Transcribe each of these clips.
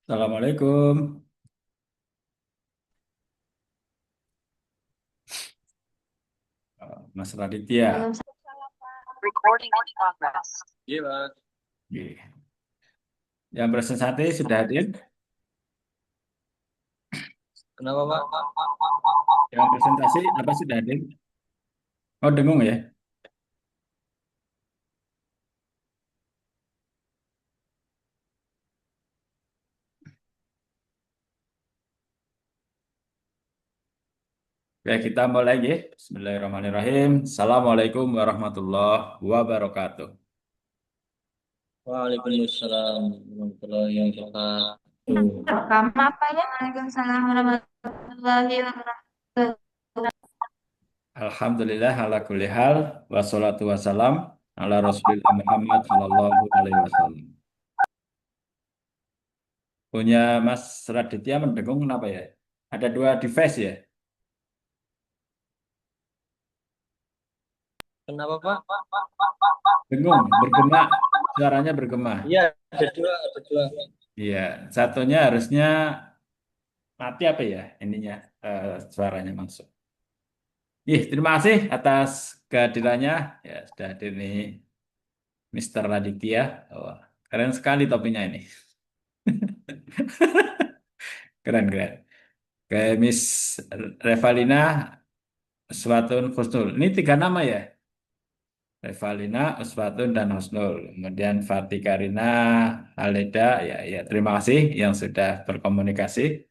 Assalamualaikum, Mas Raditya. Waalaikumsalam. Recording in progress. Iya, Mas. Iya. Yang presentasi sudah hadir. Kenapa, Pak? Yang presentasi apa sudah hadir? Oh, dengung ya. Oke, kita mulai ya. Bismillahirrahmanirrahim. Assalamualaikum warahmatullahi wabarakatuh. Waalaikumsalam warahmatullahi wabarakatuh. Rekam apa ya? Waalaikumsalam warahmatullahi wabarakatuh. Alhamdulillah ala kulli hal. Wassalatu wassalam ala Rasulillah Muhammad sallallahu alaihi wasallam. Punya Mas Raditya mendengung kenapa ya? Ada dua device ya? Kenapa, Pak? Dengung, bergema. Suaranya bergema. Iya, ada dua. Iya, satunya harusnya mati apa ya ininya suaranya masuk. Ih, terima kasih atas kehadirannya. Ya, sudah hadir nih Mr. Raditya. Oh, keren sekali topinya ini. Keren, keren. Kayak Miss Revalina Uswatun Husnul. Ini tiga nama ya? Revalina, Uswatun, dan Husnul. Kemudian Fatih Karina, Haleda. Ya, ya, terima kasih yang sudah berkomunikasi.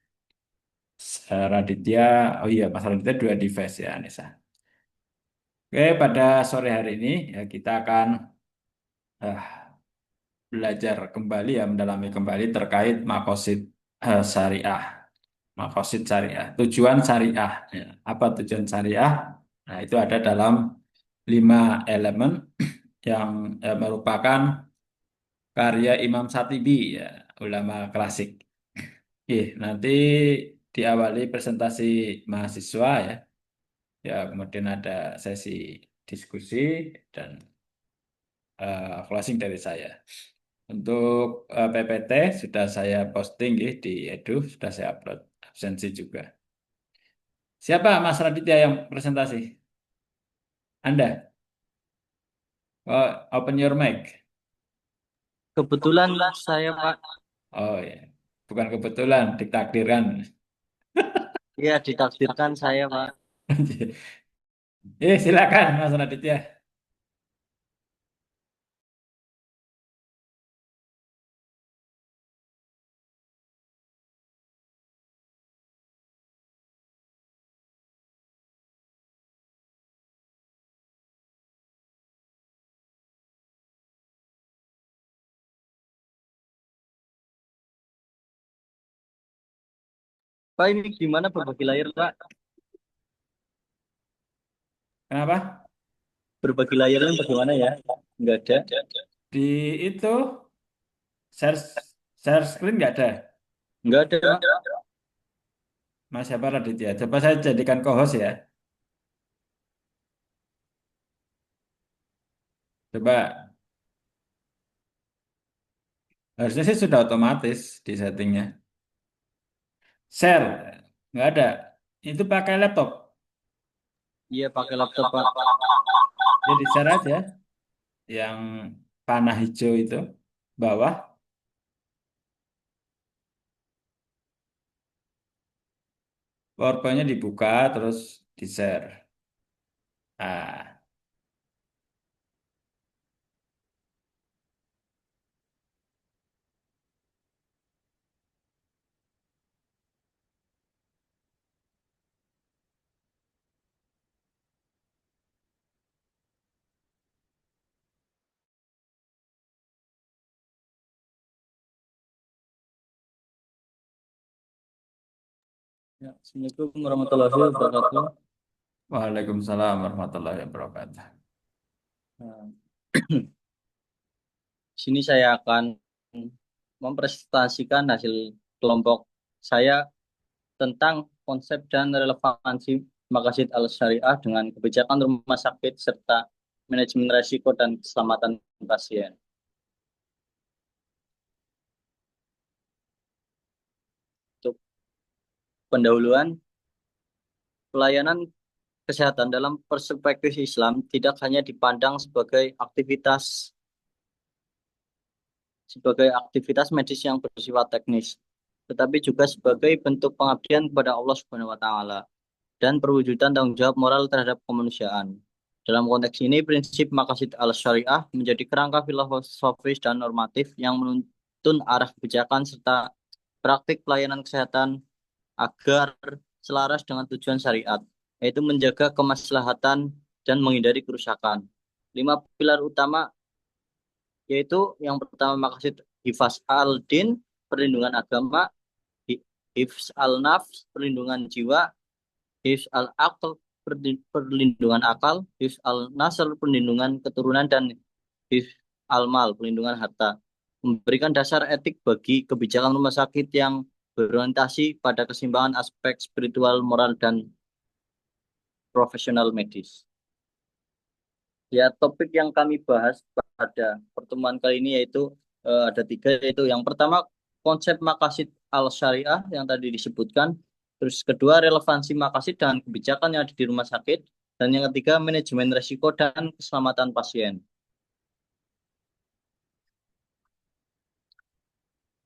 Raditya, oh iya, Mas Raditya dua device ya, Anissa. Oke, pada sore hari ini ya, kita akan eh, belajar kembali ya, mendalami kembali terkait makosid syariah. Makosid syariah, tujuan syariah. Ya. Apa tujuan syariah? Nah, itu ada dalam 5 elemen yang merupakan karya Imam Shatibi, ya, ulama klasik. Nanti diawali presentasi mahasiswa ya. Ya, kemudian ada sesi diskusi dan closing dari saya. Untuk PPT sudah saya posting ya, di Edu, sudah saya upload absensi juga. Siapa Mas Raditya yang presentasi? Anda? Oh, open your mic. Kebetulan saya, Pak, Oh ya, bukan kebetulan, ditakdirkan. iya ditakdirkan saya, Pak. Silakan Mas Raditya. Pak, ini gimana berbagi layar, Pak? Kenapa? Berbagi layarnya bagaimana ya? Enggak ada. Di itu share share screen nggak ada. Enggak ada, Pak. Mas siapa Raditya? Coba saya jadikan co-host ya. Coba, harusnya sih sudah otomatis di settingnya. Share, nggak ada. Itu pakai laptop. Iya, pakai laptop, Pak. Jadi share aja yang panah hijau itu bawah. PowerPoint-nya dibuka terus di share. Ah, Ya, Assalamualaikum warahmatullahi wabarakatuh. Waalaikumsalam warahmatullahi wabarakatuh. Nah, sini saya akan mempresentasikan hasil kelompok saya tentang konsep dan relevansi Maqasid al-Syariah dengan kebijakan rumah sakit serta manajemen risiko dan keselamatan pasien. pendahuluan pelayanan kesehatan dalam perspektif Islam tidak hanya dipandang sebagai aktivitas medis yang bersifat teknis, tetapi juga sebagai bentuk pengabdian kepada Allah Subhanahu wa taala dan perwujudan tanggung jawab moral terhadap kemanusiaan. Dalam konteks ini, prinsip maqasid al-syariah menjadi kerangka filosofis dan normatif yang menuntun arah kebijakan serta praktik pelayanan kesehatan agar selaras dengan tujuan syariat, yaitu menjaga kemaslahatan dan menghindari kerusakan. 5 pilar utama yaitu yang pertama maqasid hifaz al-din, perlindungan agama, hifz al-nafs, perlindungan jiwa, hifz al-aql, perlindungan akal, hifz al-nasl, perlindungan keturunan, dan hifz al-mal, perlindungan harta. Memberikan dasar etik bagi kebijakan rumah sakit yang berorientasi pada keseimbangan aspek spiritual, moral, dan profesional medis. Ya, topik yang kami bahas pada pertemuan kali ini yaitu ada 3, yaitu yang pertama konsep maqasid al-syariah yang tadi disebutkan, terus kedua relevansi maqasid dengan kebijakan yang ada di rumah sakit, dan yang ketiga manajemen risiko dan keselamatan pasien.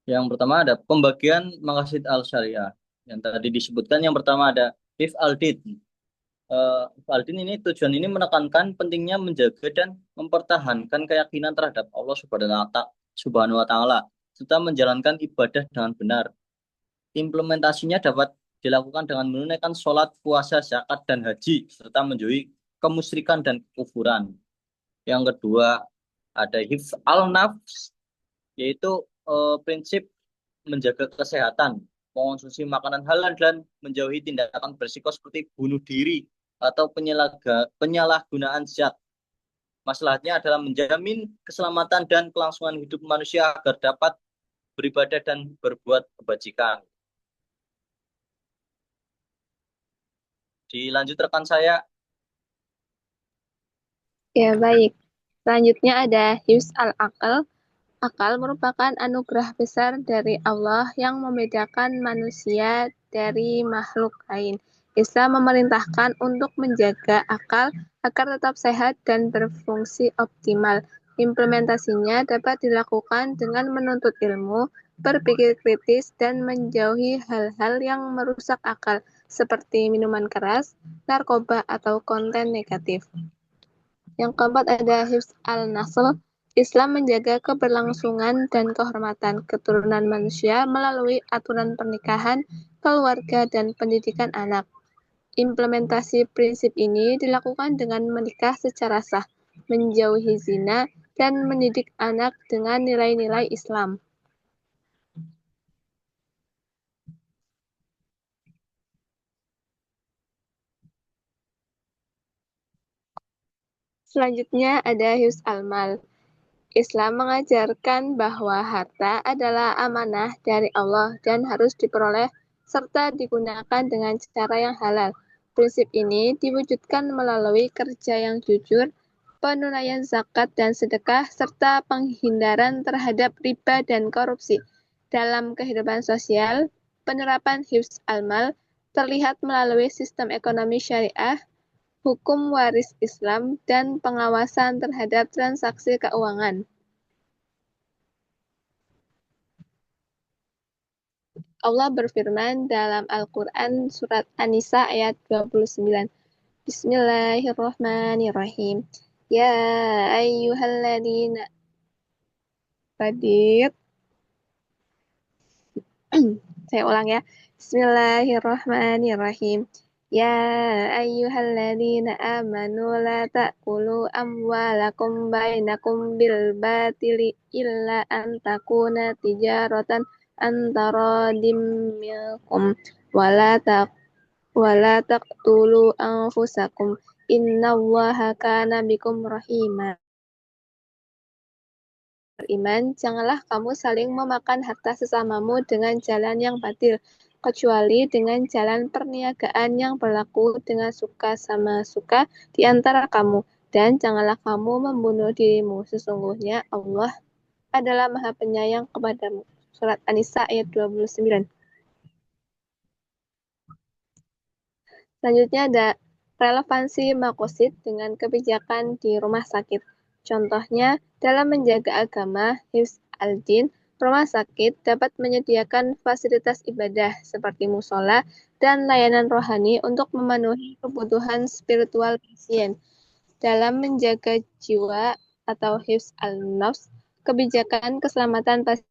Yang pertama ada pembagian maqasid al-syariah yang tadi disebutkan. Yang pertama ada if al-din. Aldin ini tujuan ini menekankan pentingnya menjaga dan mempertahankan keyakinan terhadap Allah Subhanahu wa taala serta menjalankan ibadah dengan benar. Implementasinya dapat dilakukan dengan menunaikan sholat, puasa, zakat, dan haji serta menjauhi kemusyrikan dan kekufuran. Yang kedua ada hifz al-nafs, yaitu prinsip menjaga kesehatan, mengonsumsi makanan halal dan menjauhi tindakan berisiko seperti bunuh diri atau penyalahgunaan zat. Masalahnya adalah menjamin keselamatan dan kelangsungan hidup manusia agar dapat beribadah dan berbuat kebajikan. Dilanjut rekan saya. Ya, baik. Selanjutnya ada hifz al-aql. Akal merupakan anugerah besar dari Allah yang membedakan manusia dari makhluk lain. Islam memerintahkan untuk menjaga akal agar tetap sehat dan berfungsi optimal. Implementasinya dapat dilakukan dengan menuntut ilmu, berpikir kritis, dan menjauhi hal-hal yang merusak akal, seperti minuman keras, narkoba, atau konten negatif. Yang keempat ada hifz al-nasl. Islam menjaga keberlangsungan dan kehormatan keturunan manusia melalui aturan pernikahan, keluarga, dan pendidikan anak. Implementasi prinsip ini dilakukan dengan menikah secara sah, menjauhi zina, dan mendidik anak dengan nilai-nilai Islam. Selanjutnya ada hifz al-mal. Islam mengajarkan bahwa harta adalah amanah dari Allah dan harus diperoleh serta digunakan dengan cara yang halal. Prinsip ini diwujudkan melalui kerja yang jujur, penunaian zakat dan sedekah, serta penghindaran terhadap riba dan korupsi. Dalam kehidupan sosial, penerapan hifz al-mal terlihat melalui sistem ekonomi syariah, hukum waris Islam, dan pengawasan terhadap transaksi keuangan. Allah berfirman dalam Al-Quran surat An-Nisa ayat 29. Bismillahirrahmanirrahim. Ya ayyuhalladzina Radit. Saya ulang ya. Bismillahirrahmanirrahim. Ya ayyuhalladzina amanu la ta'kulu amwalakum bainakum bil batili illa an takuna tijaratan antaradim minkum wala taqtulu anfusakum innallaha kana bikum rahima. Beriman, janganlah kamu saling memakan harta sesamamu dengan jalan yang batil, kecuali dengan jalan perniagaan yang berlaku dengan suka sama suka di antara kamu. Dan janganlah kamu membunuh dirimu, sesungguhnya Allah adalah Maha Penyayang kepadamu. Surat An-Nisa ayat 29. Selanjutnya ada relevansi makosid dengan kebijakan di rumah sakit. Contohnya, dalam menjaga agama, hifz al-din, rumah sakit dapat menyediakan fasilitas ibadah seperti musola dan layanan rohani untuk memenuhi kebutuhan spiritual pasien. Dalam menjaga jiwa atau hifz al-nafs, kebijakan keselamatan pasien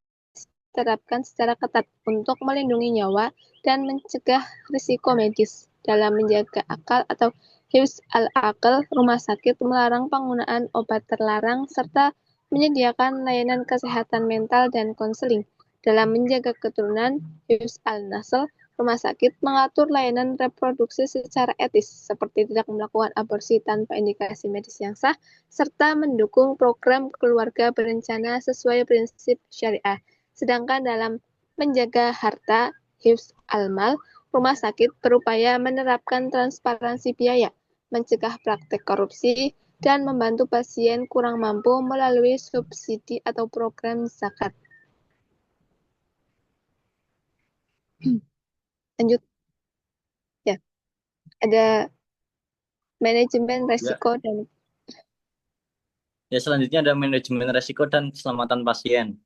diterapkan secara ketat untuk melindungi nyawa dan mencegah risiko medis. Dalam menjaga akal atau hifz al-aql, rumah sakit melarang penggunaan obat terlarang serta menyediakan layanan kesehatan mental dan konseling. Dalam menjaga keturunan, hifz al-nasl, rumah sakit mengatur layanan reproduksi secara etis, seperti tidak melakukan aborsi tanpa indikasi medis yang sah, serta mendukung program keluarga berencana sesuai prinsip syariah. Sedangkan dalam menjaga harta, hifz al-mal, rumah sakit berupaya menerapkan transparansi biaya, mencegah praktek korupsi, dan membantu pasien kurang mampu melalui subsidi atau program zakat. Lanjut ya, ada manajemen Ya, resiko dan selanjutnya ada manajemen resiko dan keselamatan pasien.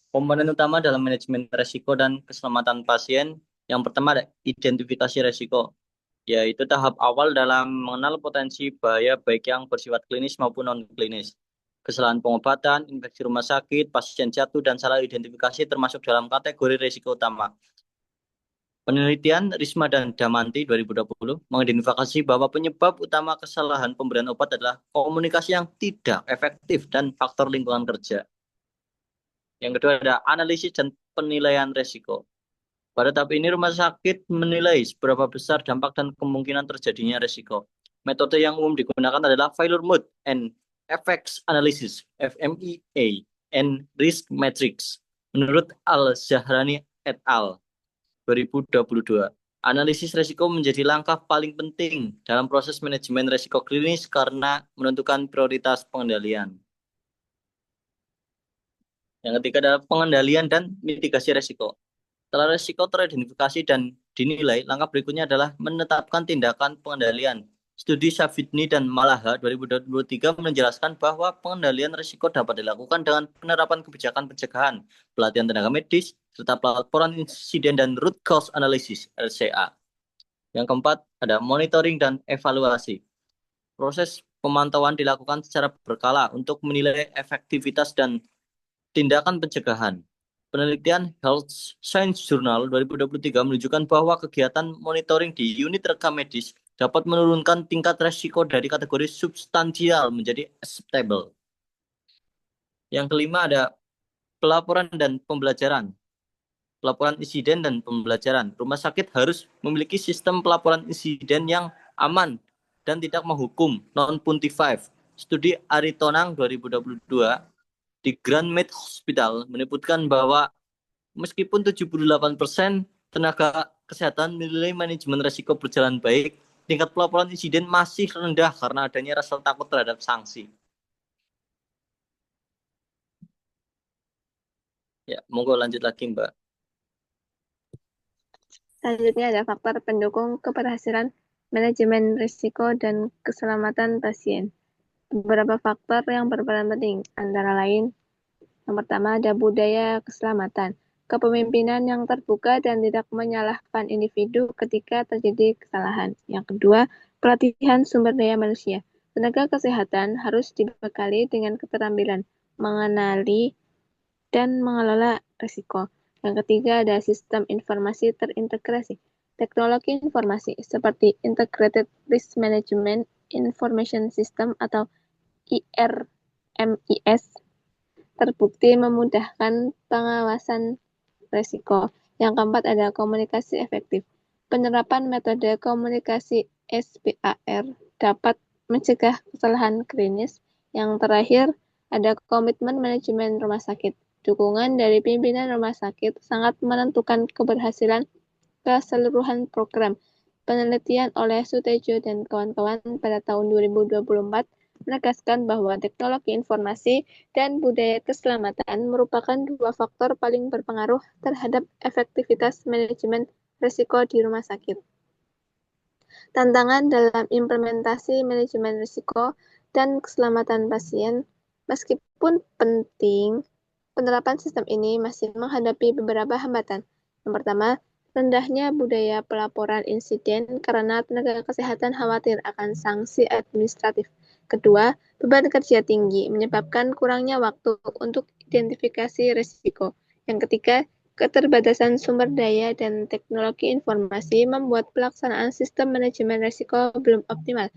Komponen utama dalam manajemen resiko dan keselamatan pasien, yang pertama ada identifikasi resiko, yaitu tahap awal dalam mengenal potensi bahaya baik yang bersifat klinis maupun non-klinis. Kesalahan pengobatan, infeksi rumah sakit, pasien jatuh, dan salah identifikasi termasuk dalam kategori risiko utama. Penelitian Risma dan Damanti 2020 mengidentifikasi bahwa penyebab utama kesalahan pemberian obat adalah komunikasi yang tidak efektif dan faktor lingkungan kerja. Yang kedua ada analisis dan penilaian risiko. Pada tahap ini rumah sakit menilai seberapa besar dampak dan kemungkinan terjadinya risiko. Metode yang umum digunakan adalah Failure Mode and Effects Analysis (FMEA) and Risk Matrix. Menurut Al-Zahrani et al. 2022, analisis risiko menjadi langkah paling penting dalam proses manajemen risiko klinis karena menentukan prioritas pengendalian. Yang ketiga adalah pengendalian dan mitigasi risiko. Setelah risiko teridentifikasi dan dinilai, langkah berikutnya adalah menetapkan tindakan pengendalian. Studi Savitni dan Malaha 2023 menjelaskan bahwa pengendalian risiko dapat dilakukan dengan penerapan kebijakan pencegahan, pelatihan tenaga medis, serta pelaporan insiden dan root cause analysis (RCA). Yang keempat, ada monitoring dan evaluasi. Proses pemantauan dilakukan secara berkala untuk menilai efektivitas dan tindakan pencegahan. Penelitian Health Science Journal 2023 menunjukkan bahwa kegiatan monitoring di unit rekam medis dapat menurunkan tingkat resiko dari kategori substansial menjadi acceptable. Yang kelima ada pelaporan dan pembelajaran. Pelaporan insiden dan pembelajaran. Rumah sakit harus memiliki sistem pelaporan insiden yang aman dan tidak menghukum non-punitive. Studi Aritonang 2022 di Grand Med Hospital menyebutkan bahwa meskipun 78% tenaga kesehatan menilai manajemen risiko berjalan baik, tingkat pelaporan insiden masih rendah karena adanya rasa takut terhadap sanksi. Ya, monggo lanjut lagi, Mbak. selanjutnya ada faktor pendukung keberhasilan manajemen risiko dan keselamatan pasien. Beberapa faktor yang berperan penting, antara lain, yang pertama ada budaya keselamatan, kepemimpinan yang terbuka dan tidak menyalahkan individu ketika terjadi kesalahan. Yang kedua, pelatihan sumber daya manusia. Tenaga kesehatan harus dibekali dengan keterampilan mengenali dan mengelola risiko. Yang ketiga ada sistem informasi terintegrasi. Teknologi informasi seperti Integrated Risk Management Information System atau IRMIS terbukti memudahkan pengawasan risiko. Yang keempat ada komunikasi efektif. Penerapan metode komunikasi SBAR dapat mencegah kesalahan klinis. Yang terakhir ada komitmen manajemen rumah sakit. Dukungan dari pimpinan rumah sakit sangat menentukan keberhasilan keseluruhan program. Penelitian oleh Sutejo dan kawan-kawan pada tahun 2024 menegaskan bahwa teknologi informasi dan budaya keselamatan merupakan dua faktor paling berpengaruh terhadap efektivitas manajemen risiko di rumah sakit. Tantangan dalam implementasi manajemen risiko dan keselamatan pasien, meskipun penting, penerapan sistem ini masih menghadapi beberapa hambatan. Yang pertama, rendahnya budaya pelaporan insiden karena tenaga kesehatan khawatir akan sanksi administratif. Kedua, beban kerja tinggi menyebabkan kurangnya waktu untuk identifikasi risiko. Yang ketiga, keterbatasan sumber daya dan teknologi informasi membuat pelaksanaan sistem manajemen risiko belum optimal.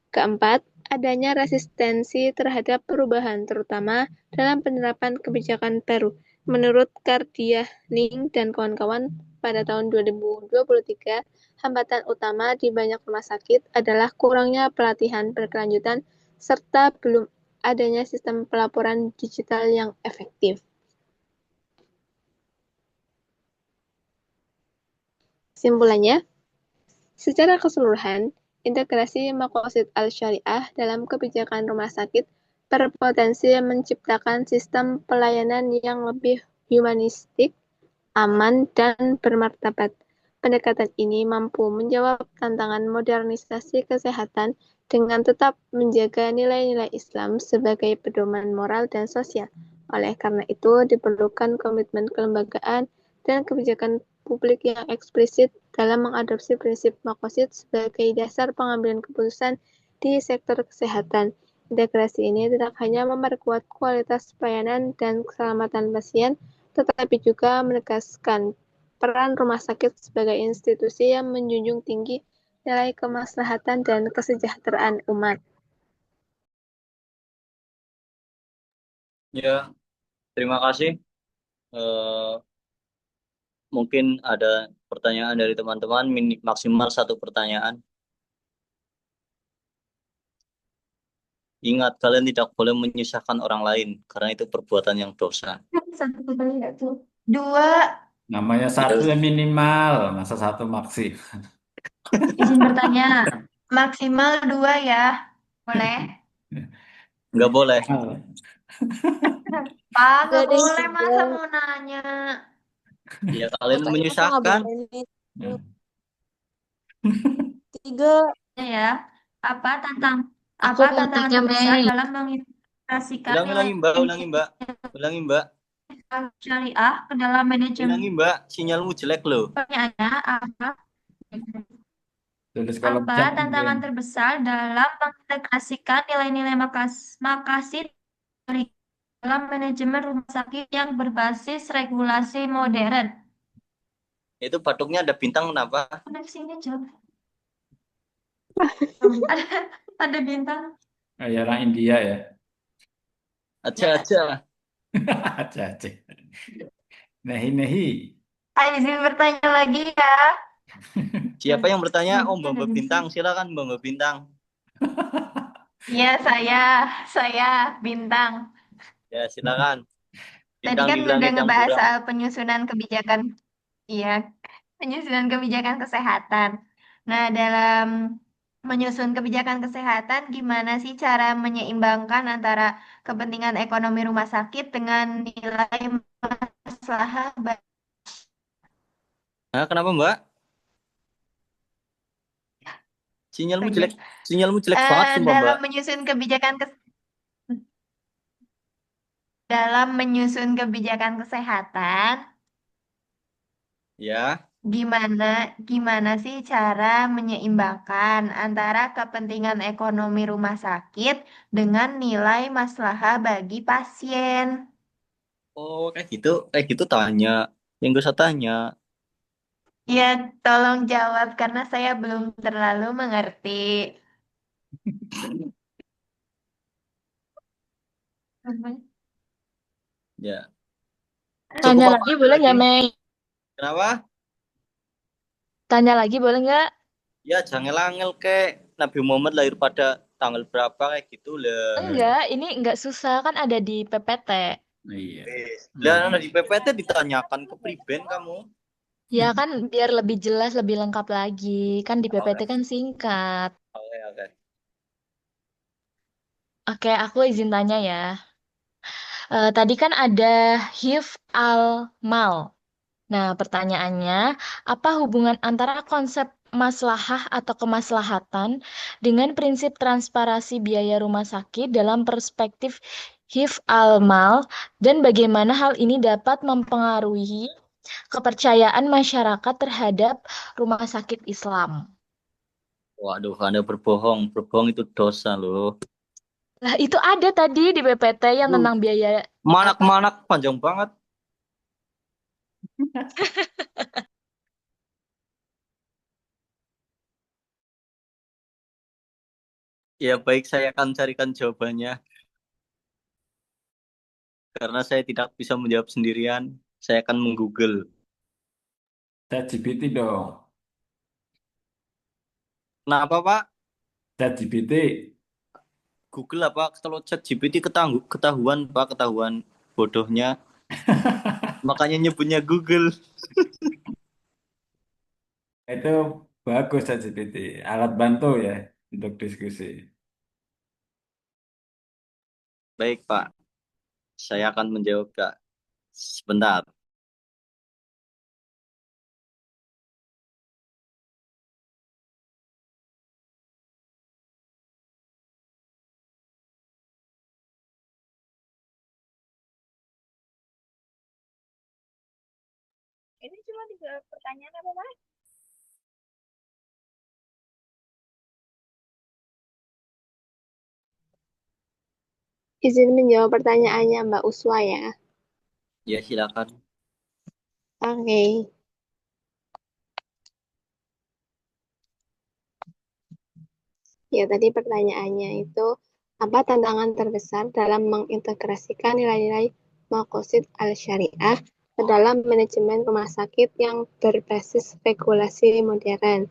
Keempat, adanya resistensi terhadap perubahan, terutama dalam penerapan kebijakan baru. Menurut Kardianing dan kawan-kawan, pada tahun 2023, hambatan utama di banyak rumah sakit adalah kurangnya pelatihan berkelanjutan serta belum adanya sistem pelaporan digital yang efektif. Kesimpulannya, secara keseluruhan, integrasi maqasid al-syariah dalam kebijakan rumah sakit berpotensi menciptakan sistem pelayanan yang lebih humanistik, aman, dan bermartabat. Pendekatan ini mampu menjawab tantangan modernisasi kesehatan dengan tetap menjaga nilai-nilai Islam sebagai pedoman moral dan sosial. Oleh karena itu, diperlukan komitmen kelembagaan dan kebijakan publik yang eksplisit dalam mengadopsi prinsip maqasid sebagai dasar pengambilan keputusan di sektor kesehatan. Integrasi ini tidak hanya memperkuat kualitas pelayanan dan keselamatan pasien, tetapi juga menegaskan peran rumah sakit sebagai institusi yang menjunjung tinggi nilai kemaslahatan dan kesejahteraan umat. Ya, terima kasih. Eh, Mungkin ada pertanyaan dari teman-teman, maksimal satu pertanyaan. Ingat, kalian tidak boleh menyusahkan orang lain, karena itu perbuatan yang dosa. Satu kali nggak tuh? Dua, Namanya satu ya minimal, masa satu maksimal. izin bertanya. Maksimal dua ya. Boleh? Nggak boleh. Pak, nggak Ada boleh tiga. masa mau nanya. Ya, kalian Kakaknya masa nggak menyusahkan. boleh nih? Ya. Tiga. Ya, apa tentang Aku apa mau tantangan tanya, terbesar Mei. dalam mengintegrasikan Ulangi, nilai ulangi, Mbak. Ulangi, Mbak. Ulangi, Mbak. syariah ke dalam manajemen? Ulangi, Mbak. Sinyalmu jelek loh. Pertanyaannya apa? Tulis kolom Apa chat mungkin. tantangan terbesar dalam mengintegrasikan nilai-nilai makasid dalam manajemen rumah sakit yang berbasis regulasi modern? Itu batuknya ada bintang kenapa? Udah sini jawab. Ada, ada bintang. Ya orang India ya. Aja-aja. Aja aja. Nehi nehi. Izin bertanya lagi ya. Siapa yang bertanya? Oh, Jawabnya Mbak ada Mbak di Bintang. sini. Silakan, Mbak Mbak Bintang. Iya, saya bintang. Ya, silakan. Tadi Bintang kan di udah langit yang ngebahas buram. soal penyusunan kebijakan, iya, penyusunan kebijakan kesehatan. Nah, dalam menyusun kebijakan kesehatan, gimana sih cara menyeimbangkan antara kepentingan ekonomi rumah sakit dengan nilai masalah Nah, kenapa, Mbak? Sinyalmu saja. jelek. Sinyalmu jelek banget, sumpah, Mbak. Dalam menyusun kebijakan kesehatan, Ya. gimana gimana sih cara menyeimbangkan antara kepentingan ekonomi rumah sakit dengan nilai maslahah bagi pasien? Oh, kayak gitu. Kayak gitu tanya. Yang gue tanya. Ya, tolong jawab karena saya belum terlalu mengerti. Ya. Cukup Tanya apa lagi ada boleh lagi? nggak, Mei? Kenapa? Tanya lagi boleh nggak? Ya, jangan langel kek. Nabi Muhammad lahir pada tanggal berapa kayak gitu lah. Enggak, ini enggak susah kan ada di PPT. Iya. Lah, di PPT ditanyakan ke Priben kamu. Ya kan biar lebih jelas, lebih lengkap lagi. Kan di PPT kan singkat. Oke, oke. Oke, aku izin tanya ya. Tadi kan ada Hif al-Mal. Nah, pertanyaannya, apa hubungan antara konsep maslahah atau kemaslahatan dengan prinsip transparansi biaya rumah sakit dalam perspektif hifz al-mal dan bagaimana hal ini dapat mempengaruhi kepercayaan masyarakat terhadap rumah sakit Islam. Waduh, Anda berbohong. Berbohong itu dosa loh. Lah itu ada tadi di PPT yang Lu tentang biaya apa? manak-manak panjang banget. Ya baik, saya akan carikan jawabannya. Karena saya tidak bisa menjawab sendirian. Saya akan menggoogle. ChatGPT dong. Nah, apa Pak? ChatGPT. Google apa? Kalau chat GPT ketahuan Pak, ketahuan bodohnya. Makanya nyebutnya Google. Itu bagus ChatGPT. Alat bantu ya untuk diskusi. Baik Pak, saya akan menjawab Kak. Sebentar. Ini cuma 3 pertanyaan apa, Mas? Izin menjawab pertanyaannya Mbak Uswa ya. Ya silakan. Oke. Ya, tadi pertanyaannya itu, apa tantangan terbesar dalam mengintegrasikan nilai-nilai Maqasid al-Syariah ke dalam manajemen rumah sakit yang berbasis regulasi modern?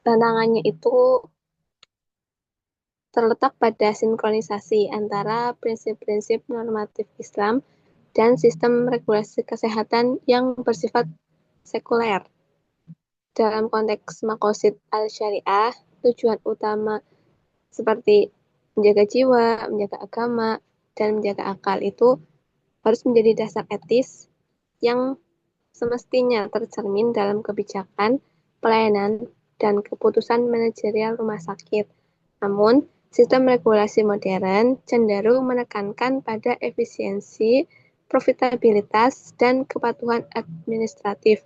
Tantangannya itu terletak pada sinkronisasi antara prinsip-prinsip normatif Islam dan sistem regulasi kesehatan yang bersifat sekuler. Dalam konteks Maqasid al-Syariah, tujuan utama seperti menjaga jiwa, menjaga agama, dan menjaga akal itu harus menjadi dasar etis yang semestinya tercermin dalam kebijakan, pelayanan, dan keputusan manajerial rumah sakit. Namun, sistem regulasi modern cenderung menekankan pada efisiensi, profitabilitas, dan kepatuhan administratif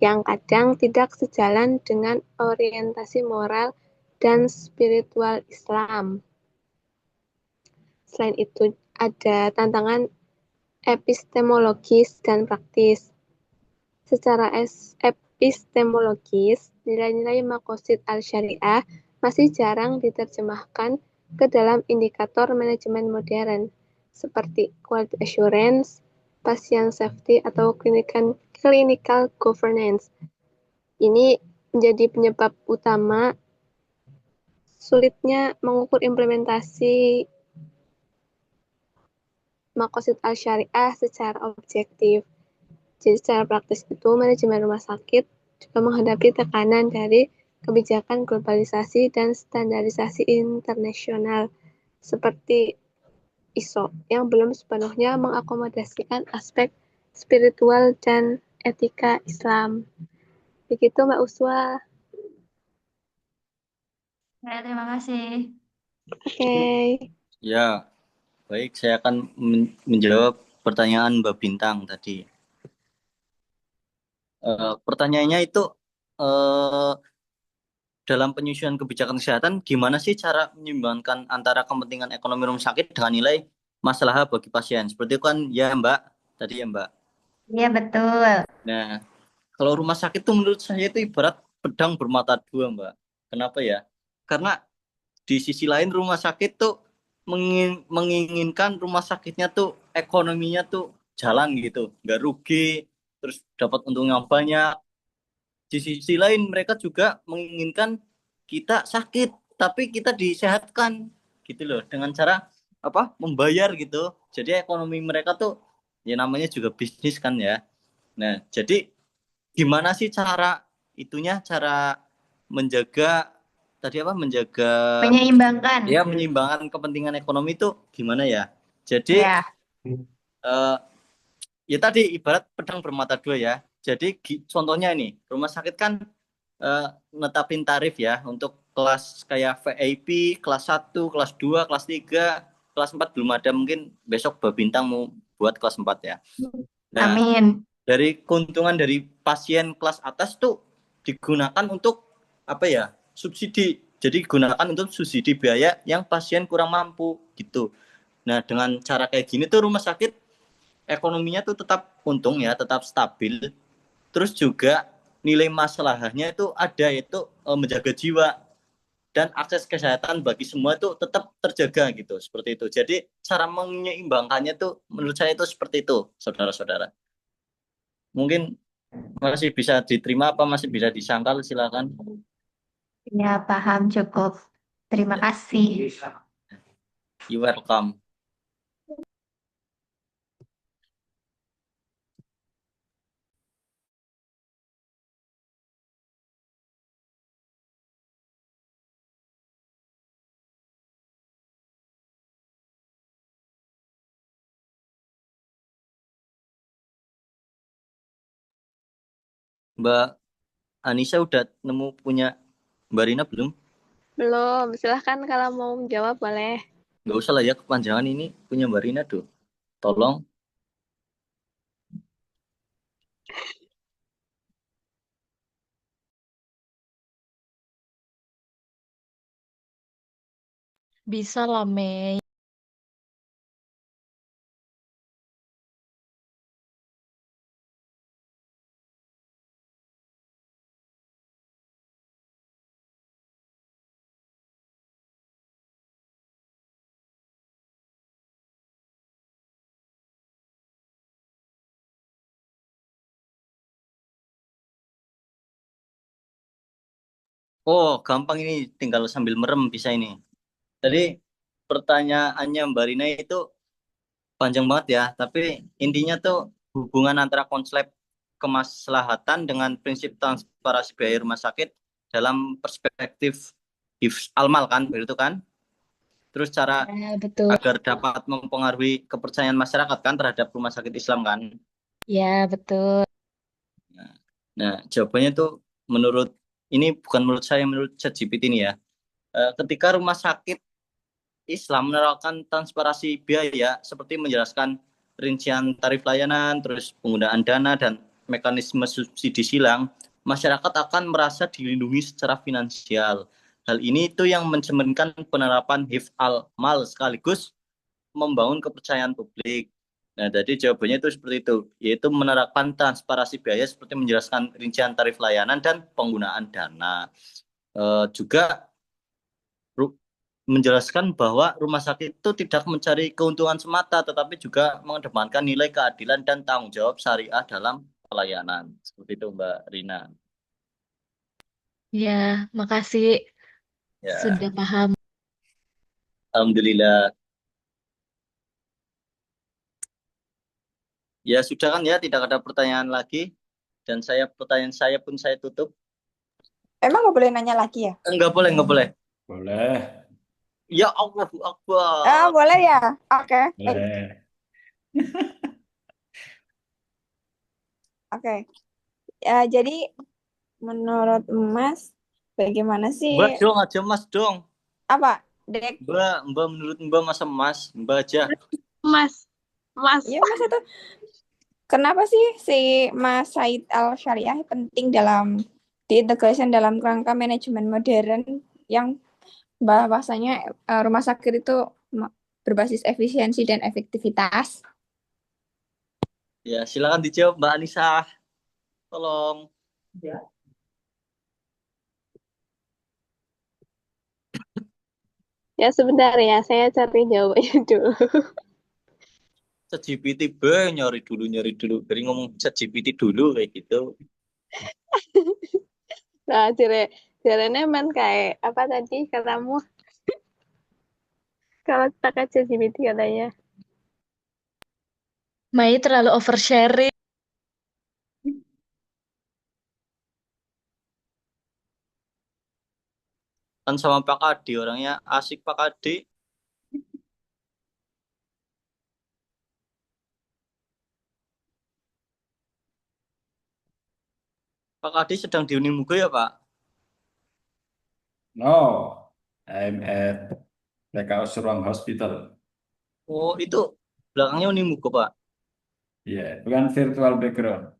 yang kadang tidak sejalan dengan orientasi moral dan spiritual Islam. Selain itu, ada tantangan epistemologis dan praktis. Secara epistemologis, nilai-nilai Maqasid al-Syariah masih jarang diterjemahkan ke dalam indikator manajemen modern, seperti quality assurance, patient safety, atau clinical governance. Ini menjadi penyebab utama sulitnya mengukur implementasi Maqasid al-Syariah secara objektif. Jadi secara praktis itu manajemen rumah sakit juga menghadapi tekanan dari kebijakan globalisasi dan standarisasi internasional seperti ISO yang belum sepenuhnya mengakomodasikan aspek spiritual dan etika Islam. Begitu Mbak Uswa. Ya, terima kasih. Oke. Ya, baik, saya akan menjawab pertanyaan Mbak Bintang tadi. Pertanyaannya itu dalam penyusunan kebijakan kesehatan, gimana sih cara menyeimbangkan antara kepentingan ekonomi rumah sakit dengan nilai masalah bagi pasien? Seperti itu kan ya Mbak, tadi ya Mbak. Iya, betul. Nah, kalau rumah sakit itu menurut saya itu ibarat pedang bermata dua Mbak. Kenapa ya? Karena di sisi lain rumah sakit tuh menginginkan rumah sakitnya tuh ekonominya tuh jalan gitu, nggak rugi, terus dapat untung yang banyak. Di sisi lain mereka juga menginginkan kita sakit tapi kita disehatkan gitu loh, dengan cara apa, membayar gitu. Jadi ekonomi mereka tuh ya namanya juga bisnis kan ya. Nah, jadi gimana sih cara itunya, cara menjaga tadi apa, menjaga Menyeimbangkan. ya menyeimbangkan kepentingan ekonomi itu gimana ya? Jadi Ya. eh, ya tadi ibarat pedang bermata dua ya. Jadi contohnya ini rumah sakit kan netapin tarif ya untuk kelas kayak VIP, kelas 1, kelas 2, kelas 3, kelas 4 belum ada, mungkin besok Babintang mau buat kelas 4 ya. Nah, Amin. dari keuntungan dari pasien kelas atas tuh digunakan untuk apa ya? Subsidi. Jadi digunakan untuk subsidi biaya yang pasien kurang mampu gitu. Nah, dengan cara kayak gini tuh rumah sakit ekonominya tuh tetap untung ya, tetap stabil. Terus juga nilai masalahnya itu ada, yaitu menjaga jiwa dan akses kesehatan bagi semua itu tetap terjaga gitu, seperti itu. Jadi cara menyeimbangkannya tuh menurut saya itu seperti itu, saudara-saudara. Mungkin masih bisa diterima apa masih bisa disangkal, silakan. Ya, paham cukup. Terima Ya, kasih. you welcome. Mbak Anissa udah nemu punya Mbak Rina belum? Belum, silahkan kalau mau menjawab boleh. Nggak usah lah ya kepanjangan, ini punya Mbak Rina tuh. Tolong. Bisa lah, Mei. Oh, gampang ini, tinggal sambil merem bisa ini. Tadi pertanyaannya Mbak Rina itu panjang banget ya, tapi intinya tuh hubungan antara konsep kemaslahatan dengan prinsip transparansi biaya rumah sakit dalam perspektif hifz almal kan, begitu kan? Terus cara Ya, betul. agar dapat mempengaruhi kepercayaan masyarakat kan terhadap rumah sakit Islam kan? Ya, betul. Nah, nah, jawabannya tuh menurut ini bukan menurut saya, menurut ChatGPT ini ya. Ketika rumah sakit Islam menerapkan transparansi biaya seperti menjelaskan rincian tarif layanan, terus penggunaan dana dan mekanisme subsidi silang, masyarakat akan merasa dilindungi secara finansial. Hal ini itu yang mencerminkan penerapan hifz al-mal sekaligus membangun kepercayaan publik. Nah, jadi jawabannya itu seperti itu, yaitu menerapkan transparansi biaya seperti menjelaskan rincian tarif layanan dan penggunaan dana. Juga menjelaskan bahwa rumah sakit itu tidak mencari keuntungan semata, tetapi juga mengedepankan nilai keadilan dan tanggung jawab syariah dalam pelayanan. Seperti itu, Mbak Rina. Ya, makasih Ya, sudah paham. alhamdulillah. Ya sudah kan ya, tidak ada pertanyaan lagi. Dan pertanyaan saya pun saya tutup. Emang nggak boleh nanya lagi ya? Enggak boleh, enggak boleh. Boleh, Ya Allahu Ah, Akbar. boleh ya? Oke. boleh. Oke. Ya, jadi menurut Mas, bagaimana sih Mbak dong aja, Mas dong. apa? Dek, Mbak menurut Mbak masa Mas, Mbak aja. Mas, Mas. ya Mas itu kenapa sih si Mas Said Al-Syariah penting dalam diintegrasikan dalam kerangka manajemen modern yang bahwasanya rumah sakit itu berbasis efisiensi dan efektivitas? Ya, silakan dijawab Mbak Anissa. Tolong. Ya sebentar ya, saya cari jawabannya dulu. ChatGPT nyari dulu. Dari ngomong ChatGPT dulu kayak gitu. Nah, jarene men kayak apa tadi katamu kalau pakai ChatGPT katanya. Mei terlalu oversharing. Kan sama Pak Adi, orangnya asik Pak Adi. Pak Adi sedang diuning muga ya Pak? No, I'm at Blackout Ruang Hospital. Oh, itu belakangnya Unimugo, Pak. Ya, bukan virtual background.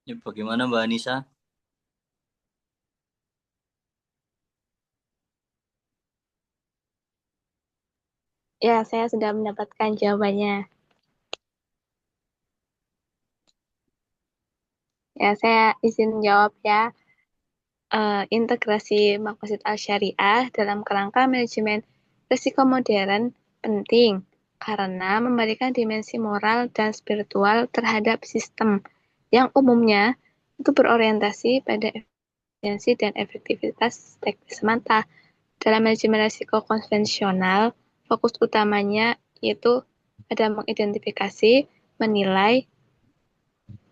Ya, bagaimana Mbak Anissa? Ya, saya sudah mendapatkan jawabannya. Ya, saya izin jawab ya. Integrasi Maqasid Al-Syariah dalam kerangka manajemen risiko modern penting karena memberikan dimensi moral dan spiritual terhadap sistem yang umumnya itu berorientasi pada efisiensi dan efektivitas teknis semata. Dalam manajemen risiko konvensional, fokus utamanya yaitu pada mengidentifikasi, menilai,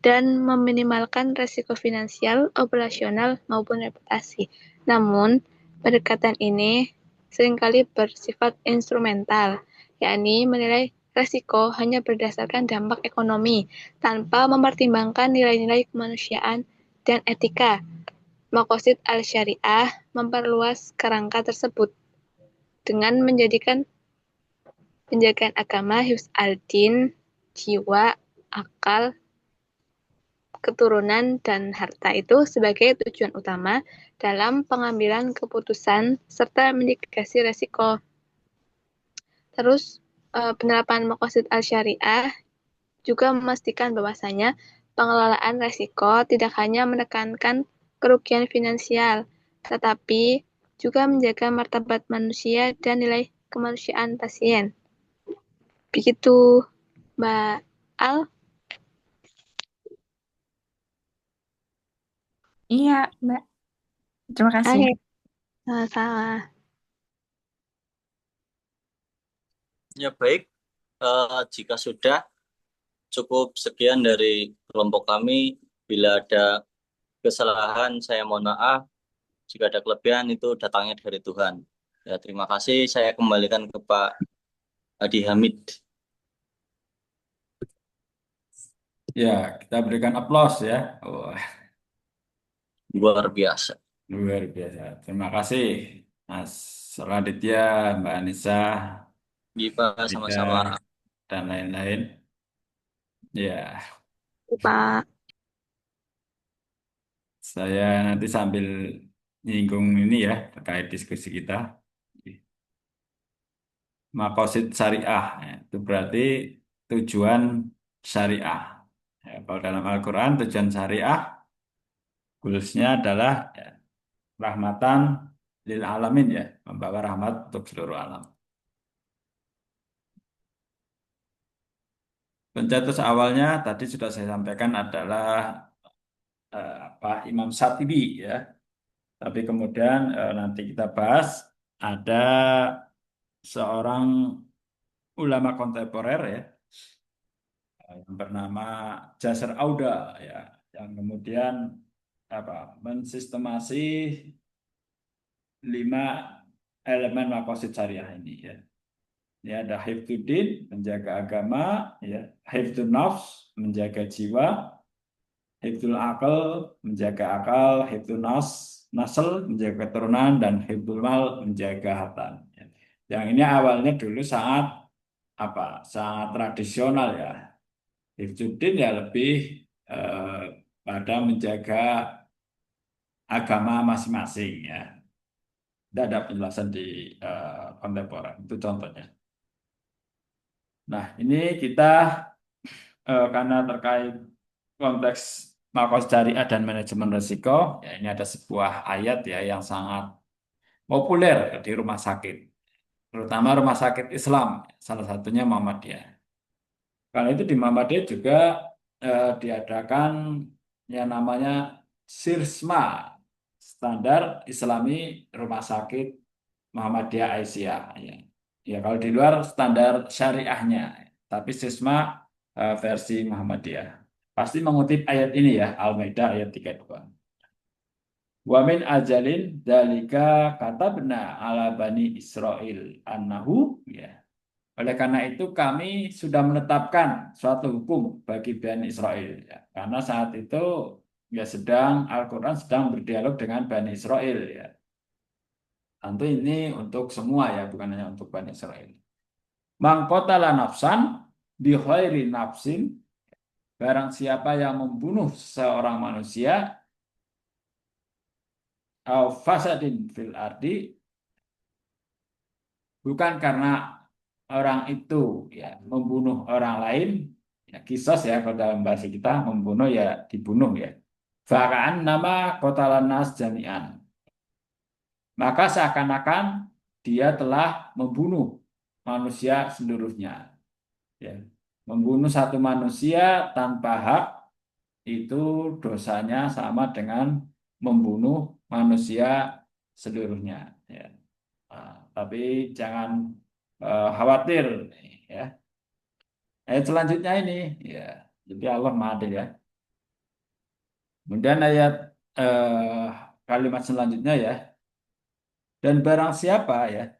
dan meminimalkan risiko finansial, operasional, maupun reputasi. Namun, pendekatan ini seringkali bersifat instrumental, yakni menilai risiko hanya berdasarkan dampak ekonomi, tanpa mempertimbangkan nilai-nilai kemanusiaan dan etika. Maqasid al-Syariah memperluas kerangka tersebut dengan menjadikan penjagaan agama, hifz al-din, jiwa, akal, keturunan, dan harta itu sebagai tujuan utama dalam pengambilan keputusan serta mitigasi resiko. Terus, penerapan Maqasid al-Syariah juga memastikan bahwasanya pengelolaan resiko tidak hanya menekankan kerugian finansial, tetapi juga menjaga martabat manusia dan nilai kemanusiaan pasien. Begitu, Mbak Al. Iya, Mbak. Terima kasih. Oke, sama-sama. Ya baik, jika sudah cukup sekian dari kelompok kami. Bila ada kesalahan, saya mohon maaf. Jika ada kelebihan, itu datangnya dari Tuhan. Ya, terima kasih. Saya kembalikan ke Pak Adi Hamid. Ya, kita berikan aplaus ya. Wah, Luar biasa. luar biasa. Terima kasih, Mas Raditya, Mbak Anissa, Gipa Rida, sama-sama. dan lain-lain. Ya, Pak. saya nanti sambil nyinggung ini ya terkait diskusi kita. Makosid syariah, ya, itu berarti tujuan syariah. Ya, kalau dalam Al-Quran tujuan syariah, goalsnya adalah ya, rahmatan lil alamin ya, membawa rahmat untuk seluruh alam. Pencetus awalnya tadi sudah saya sampaikan adalah Imam Syatibi ya. Tapi kemudian nanti kita bahas ada seorang ulama kontemporer ya yang bernama Jasir Auda ya, yang kemudian mensistemasi 5 elemen makosid syariah ini ya. Ya, ada hifdzuddin, menjaga agama, ya. Hifdzun nafs, menjaga jiwa. Hifdzul akal, menjaga akal. Hifdzun nasl, menjaga keturunan. Dan hifdzul mal, menjaga harta. Ya. Yang ini awalnya dulu sangat sangat tradisional ya. Hifdzuddin ya lebih eh, pada menjaga agama masing-masing ya. Tidak ada penjelasan di kontemporer. Itu contohnya. Nah, ini kita karena terkait konteks makos syariah dan manajemen risiko, ya ini ada sebuah ayat ya yang sangat populer di rumah sakit, terutama rumah sakit Islam, salah satunya Muhammadiyah. Karena itu di Muhammadiyah juga diadakan yang namanya SIRSMA, Standar Islami Rumah Sakit Muhammadiyah Aisyah. Ya. Ya, kalau di luar standar syariahnya, tapi SISMA versi Muhammadiyah. Pasti mengutip ayat ini ya, Al-Maidah ayat 32. Wa min ajalin dalika katabna ala bani Israel annahu ya. Oleh karena itu kami sudah menetapkan suatu hukum bagi Bani Israel ya. Karena saat itu ya Al-Quran sedang berdialog dengan Bani Israel ya. Tentu ini untuk semua ya, bukan hanya untuk Bani Israel. Mangkotala nafsan bi khairi nafsin, barang siapa yang membunuh seorang manusia au fasadin fil ardi, bukan karena orang itu ya membunuh orang lain, ya kisos ya, kalau dalam bahasa kita membunuh ya dibunuh ya. Fakaan nama kotalan nas jami'an, maka seakan-akan dia telah membunuh manusia seluruhnya ya. Membunuh satu manusia tanpa hak itu dosanya sama dengan membunuh manusia seluruhnya ya. Nah, tapi jangan khawatir ya. Ayat selanjutnya ini ya. Jadi Allah Maha Adil ya. Kemudian ayat eh, kalimat selanjutnya ya. Dan barang siapa ya,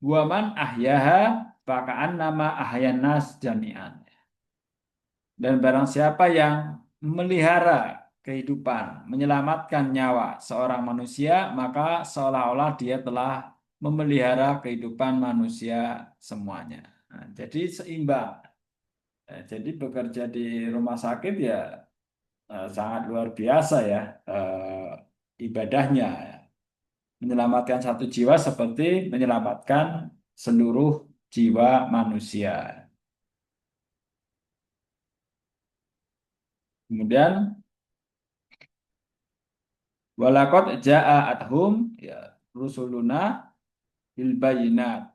waman ahyaha fakaan nama ahyan nas jami'an. Dan barang siapa yang melihara kehidupan, menyelamatkan nyawa seorang manusia, maka seolah-olah dia telah memelihara kehidupan manusia semuanya. Nah, jadi seimbang. Jadi bekerja di rumah sakit ya sangat luar biasa ya ibadahnya. Menyelamatkan satu jiwa seperti menyelamatkan seluruh jiwa manusia. Kemudian walakot ja'athum ya rusuluna bil bayinat,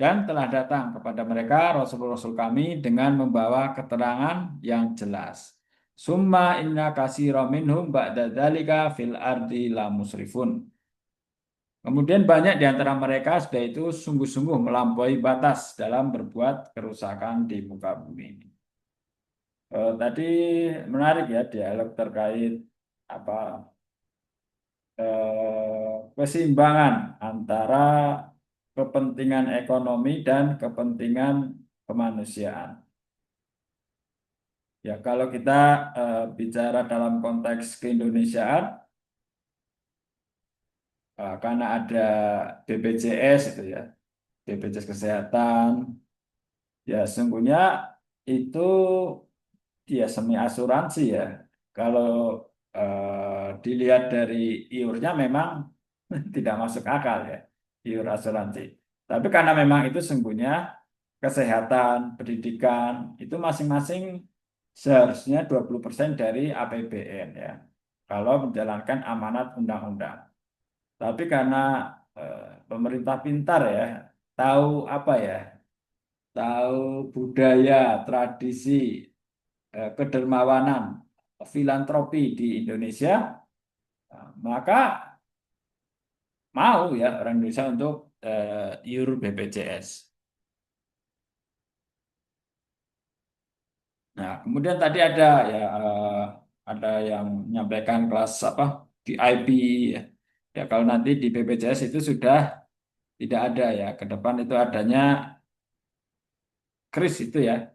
dan telah datang kepada mereka rasul-rasul kami dengan membawa keterangan yang jelas. Summa inna katsiran minhum ba'da dzalika fil ardi la musrifun. Kemudian banyak di antara mereka sudah itu sungguh-sungguh melampaui batas dalam berbuat kerusakan di muka bumi. Tadi menarik ya dialog terkait apa keseimbangan antara kepentingan ekonomi dan kepentingan kemanusiaan. Ya, kalau kita bicara dalam konteks keindonesiaan, karena ada BPJS itu ya, BPJS Kesehatan, ya sungguhnya itu ya semi asuransi ya. Kalau dilihat dari iurnya memang tidak masuk akal ya, iur asuransi. Tapi karena memang itu sungguhnya kesehatan, pendidikan, itu masing-masing seharusnya 20% dari APBN ya. Kalau menjalankan amanat undang-undang. Tapi karena pemerintah pintar ya, tahu apa ya, tahu budaya, tradisi, kedermawanan, filantropi di Indonesia, maka mau ya orang Indonesia untuk iur BPJS. Nah, kemudian tadi ada yang menyampaikan kelas apa VIP ya. Ya kalau nanti di BPJS itu sudah tidak ada ya. Ke depan itu adanya kris itu ya.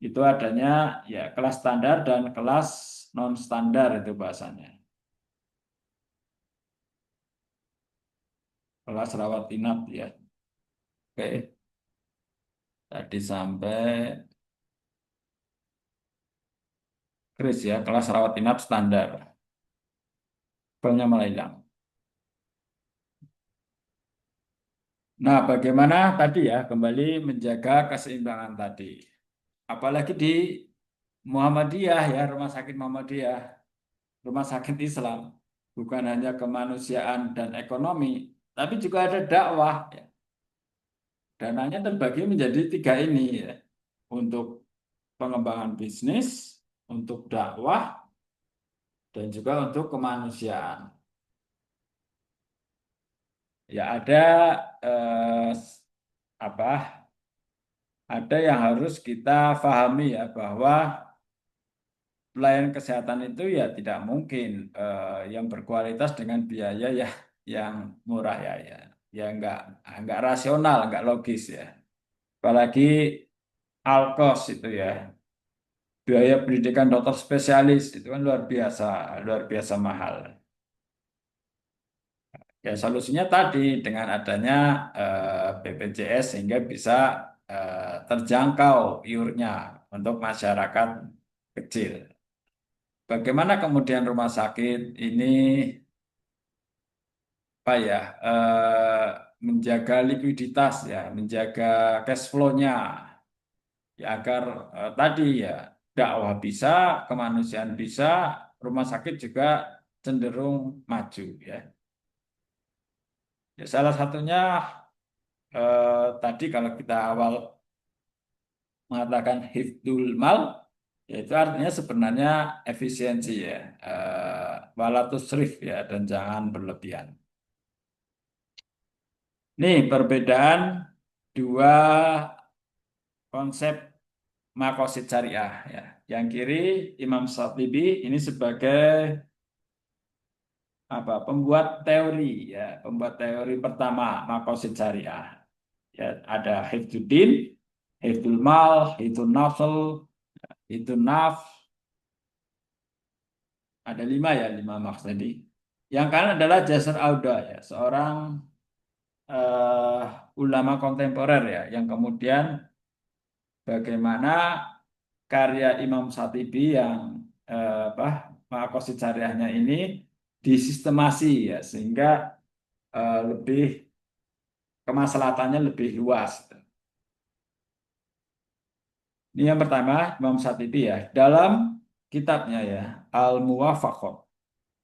Itu adanya ya kelas standar dan kelas non standar itu bahasanya. Kelas rawat inap ya. Oke, tadi sampai kris ya, kelas rawat inap standar. Filenya malah hilang. Nah, bagaimana tadi ya, kembali menjaga keseimbangan tadi. Apalagi di Muhammadiyah ya, Rumah Sakit Muhammadiyah, Rumah Sakit Islam. Bukan hanya kemanusiaan dan ekonomi, tapi juga ada dakwah. Ya. Dananya terbagi menjadi tiga ini ya. Untuk pengembangan bisnis, untuk dakwah, dan juga untuk kemanusiaan. Ya ada eh, apa? Ada yang harus kita pahami ya bahwa pelayanan kesehatan itu ya tidak mungkin yang berkualitas dengan biaya ya yang murah ya nggak rasional, nggak logis ya. Apalagi alkos itu ya, biaya pendidikan dokter spesialis itu kan luar biasa mahal. Ya solusinya tadi dengan adanya BPJS sehingga bisa terjangkau iurnya untuk masyarakat kecil. Bagaimana kemudian rumah sakit ini apa ya menjaga likuiditas ya, menjaga cash flow-nya ya agar tadi ya dakwah bisa, kemanusiaan bisa, rumah sakit juga cenderung maju ya. Ya salah satunya tadi kalau kita awal mengatakan hifdzul mal, yaitu artinya sebenarnya efisiensi ya, wala tusrif ya, dan jangan berlebihan. Nih perbedaan dua konsep makosid syariah ya. Yang kiri Imam Shatibi ini sebagai apa? Pembuat teori ya, pembuat teori pertama makosid syariah. Ya, ada hifdzuddin, hifdzul mal, hifdzun nafs, hifdzun nafs, ada lima maksudi. Yang kanan adalah Jasar Auda ya, seorang eh, ulama kontemporer ya, yang kemudian bagaimana karya Imam Shatibi yang apa Maqasid Syariahnya ini disistemasi ya sehingga lebih kemaslahatannya lebih luas. Ini yang pertama Imam Shatibi ya dalam kitabnya ya Al-Muwafaqah.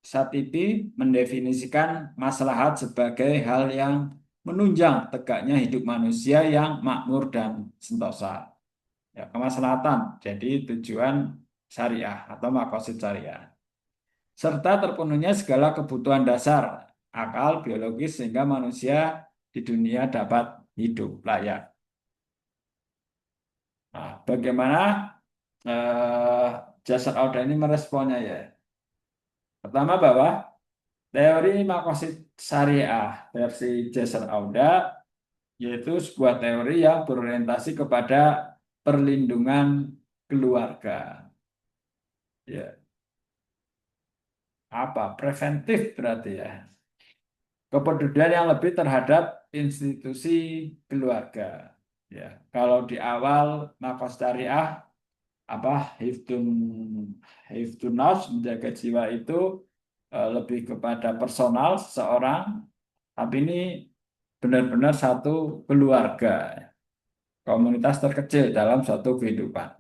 Shatibi mendefinisikan maslahat sebagai hal yang menunjang tegaknya hidup manusia yang makmur dan sentosa. Ya, kemaslahatan jadi tujuan syariah atau maqasid syariah serta terpenuhnya segala kebutuhan dasar akal biologis sehingga manusia di dunia dapat hidup layak. Nah, bagaimana eh, Jasad Auda ini meresponnya ya? Pertama bahwa teori maqasid syariah versi Jasad Auda yaitu sebuah teori yang berorientasi kepada perlindungan keluarga. Ya, apa? Preventif berarti ya. Kepedulian yang lebih terhadap institusi keluarga. Ya, kalau di awal nafas syariah apa hifdun nafs menjaga jiwa itu lebih kepada personal seseorang, tapi ini benar-benar satu keluarga, komunitas terkecil dalam suatu kehidupan.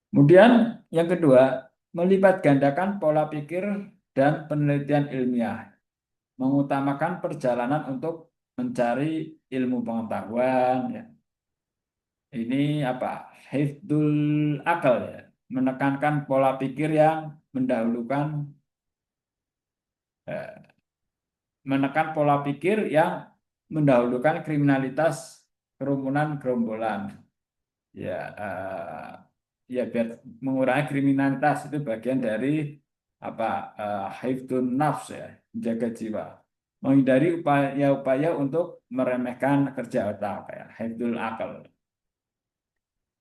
Kemudian yang kedua, melipat gandakan pola pikir dan penelitian ilmiah, mengutamakan perjalanan untuk mencari ilmu pengetahuan ya. Ini apa? Hifdzul akal ya, menekankan pola pikir yang mendahulukan eh, menekan pola pikir yang mendahulukan kriminalitas kerumunan gerombolan. Ya, ya biar mengurangi kriminalitas itu bagian dari apa hifdzun nafs ya, menjaga jiwa. menghindari upaya-upaya untuk meremehkan kerja otak, ya, hifdzul akal.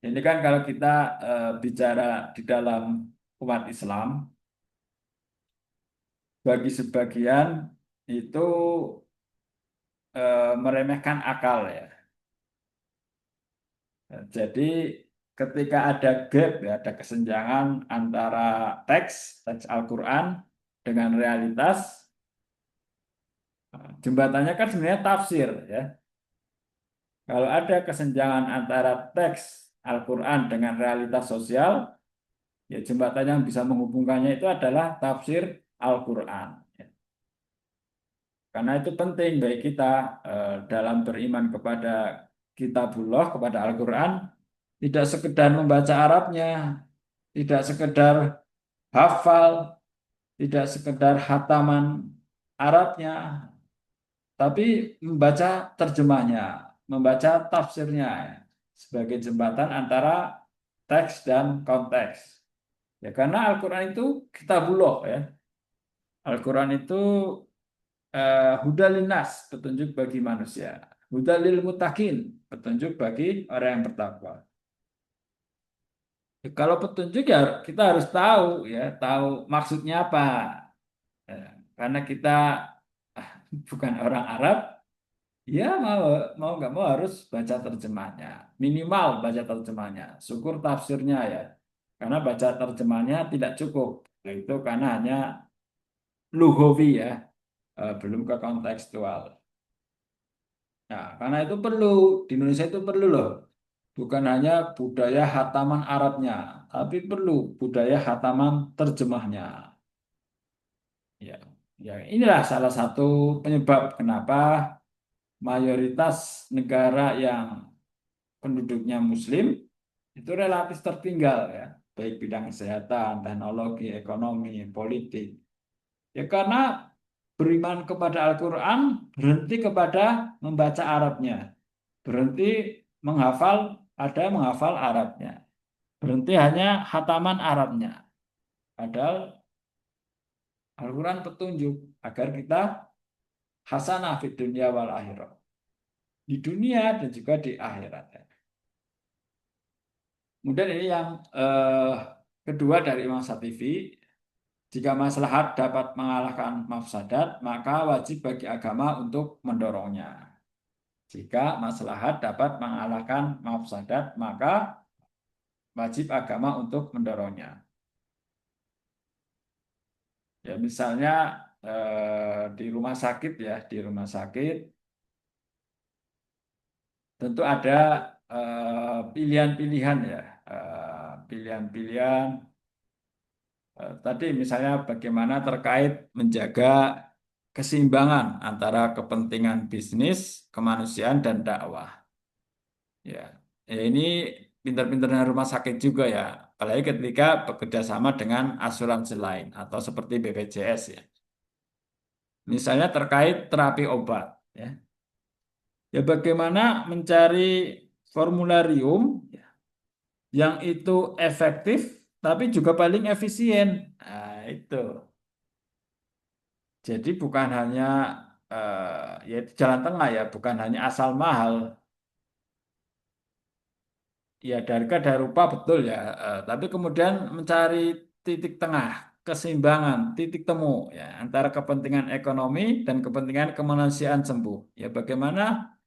Ini kan kalau kita bicara di dalam umat Islam, bagi sebagian itu meremehkan akal, ya. Jadi ketika ada gap, ya, ada kesenjangan antara teks Al-Quran dengan realitas, jembatannya kan sebenarnya tafsir, ya. Kalau ada kesenjangan antara teks Al-Quran dengan realitas sosial, ya jembatan yang bisa menghubungkannya itu adalah tafsir Al-Quran. Ya. Karena itu penting bagi kita dalam beriman kepada Kitabullah, kepada Al-Quran, tidak sekedar membaca Arabnya, tidak sekedar hafal, tidak sekedar hataman Arabnya, tapi membaca terjemahnya, membaca tafsirnya, ya, sebagai jembatan antara teks dan konteks. Ya, karena Al-Quran itu kitabullah, ya. Al-Quran itu hudalinas, petunjuk bagi manusia. Hudalil mutakin, petunjuk bagi orang yang bertakwa. Ya, kalau petunjuk ya kita harus tahu, ya, tahu maksudnya apa. Ya, karena kita bukan orang Arab, ya mau nggak mau harus baca terjemahnya, minimal baca terjemahnya, syukur tafsirnya, ya, karena baca terjemahnya tidak cukup, itu karena hanya lughawi, ya, belum ke kontekstual. Nah, karena itu perlu, di Indonesia itu perlu loh, bukan hanya budaya hataman Arabnya, tapi perlu budaya hataman terjemahnya. Ya, ya, inilah salah satu penyebab kenapa mayoritas negara yang penduduknya Muslim itu relatif tertinggal, ya, baik bidang kesehatan, teknologi, ekonomi, politik. Ya karena beriman kepada Al-Quran berhenti kepada membaca Arabnya, berhenti menghafal, ada menghafal Arabnya, berhenti hanya hataman Arabnya. Padahal Al-Quran petunjuk agar kita hasanah fid dunya wal akhirah, di dunia dan juga di akhirat. Kemudian ini yang kedua dari Imam Satifi, jika maslahat dapat mengalahkan mafsadat, maka wajib bagi agama untuk mendorongnya. Jika maslahat dapat mengalahkan mafsadat, maka wajib agama untuk mendorongnya. Ya, misalnya di rumah sakit, ya, di rumah sakit tentu ada pilihan-pilihan, ya, pilihan-pilihan. Tadi misalnya bagaimana terkait menjaga keseimbangan antara kepentingan bisnis, kemanusiaan, dan dakwah. Ya, ya ini pintar-pintarnya rumah sakit juga, ya. Apalagi ketika bekerja sama dengan asuransi lain atau seperti BPJS, ya. Misalnya terkait terapi obat, ya. Ya bagaimana mencari formularium, ya, yang itu efektif tapi juga paling efisien. Nah, itu. Jadi bukan hanya ya itu jalan tengah, ya, bukan hanya asal mahal. Ya dari rupa betul, ya, tapi kemudian mencari titik tengah, keseimbangan, titik temu, ya, antara kepentingan ekonomi dan kepentingan kemanusiaan sembuh. Ya bagaimana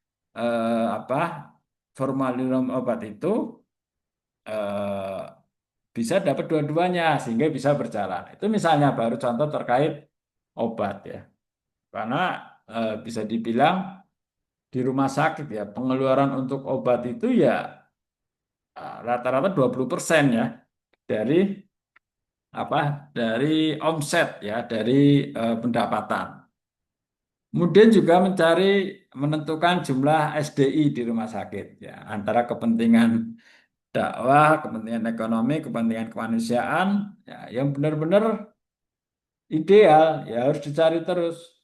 apa formalium obat itu eh, bisa dapat dua-duanya sehingga bisa berjalan. Itu misalnya baru contoh terkait obat, ya. Karena bisa dibilang di rumah sakit, ya, pengeluaran untuk obat itu ya rata-rata 20%, ya, dari apa dari omset, ya, dari pendapatan. Kemudian juga menentukan jumlah SDI di rumah sakit, ya, antara kepentingan dakwah, kepentingan ekonomi, kepentingan kemanusiaan, ya, yang benar-benar ideal, ya, harus dicari terus.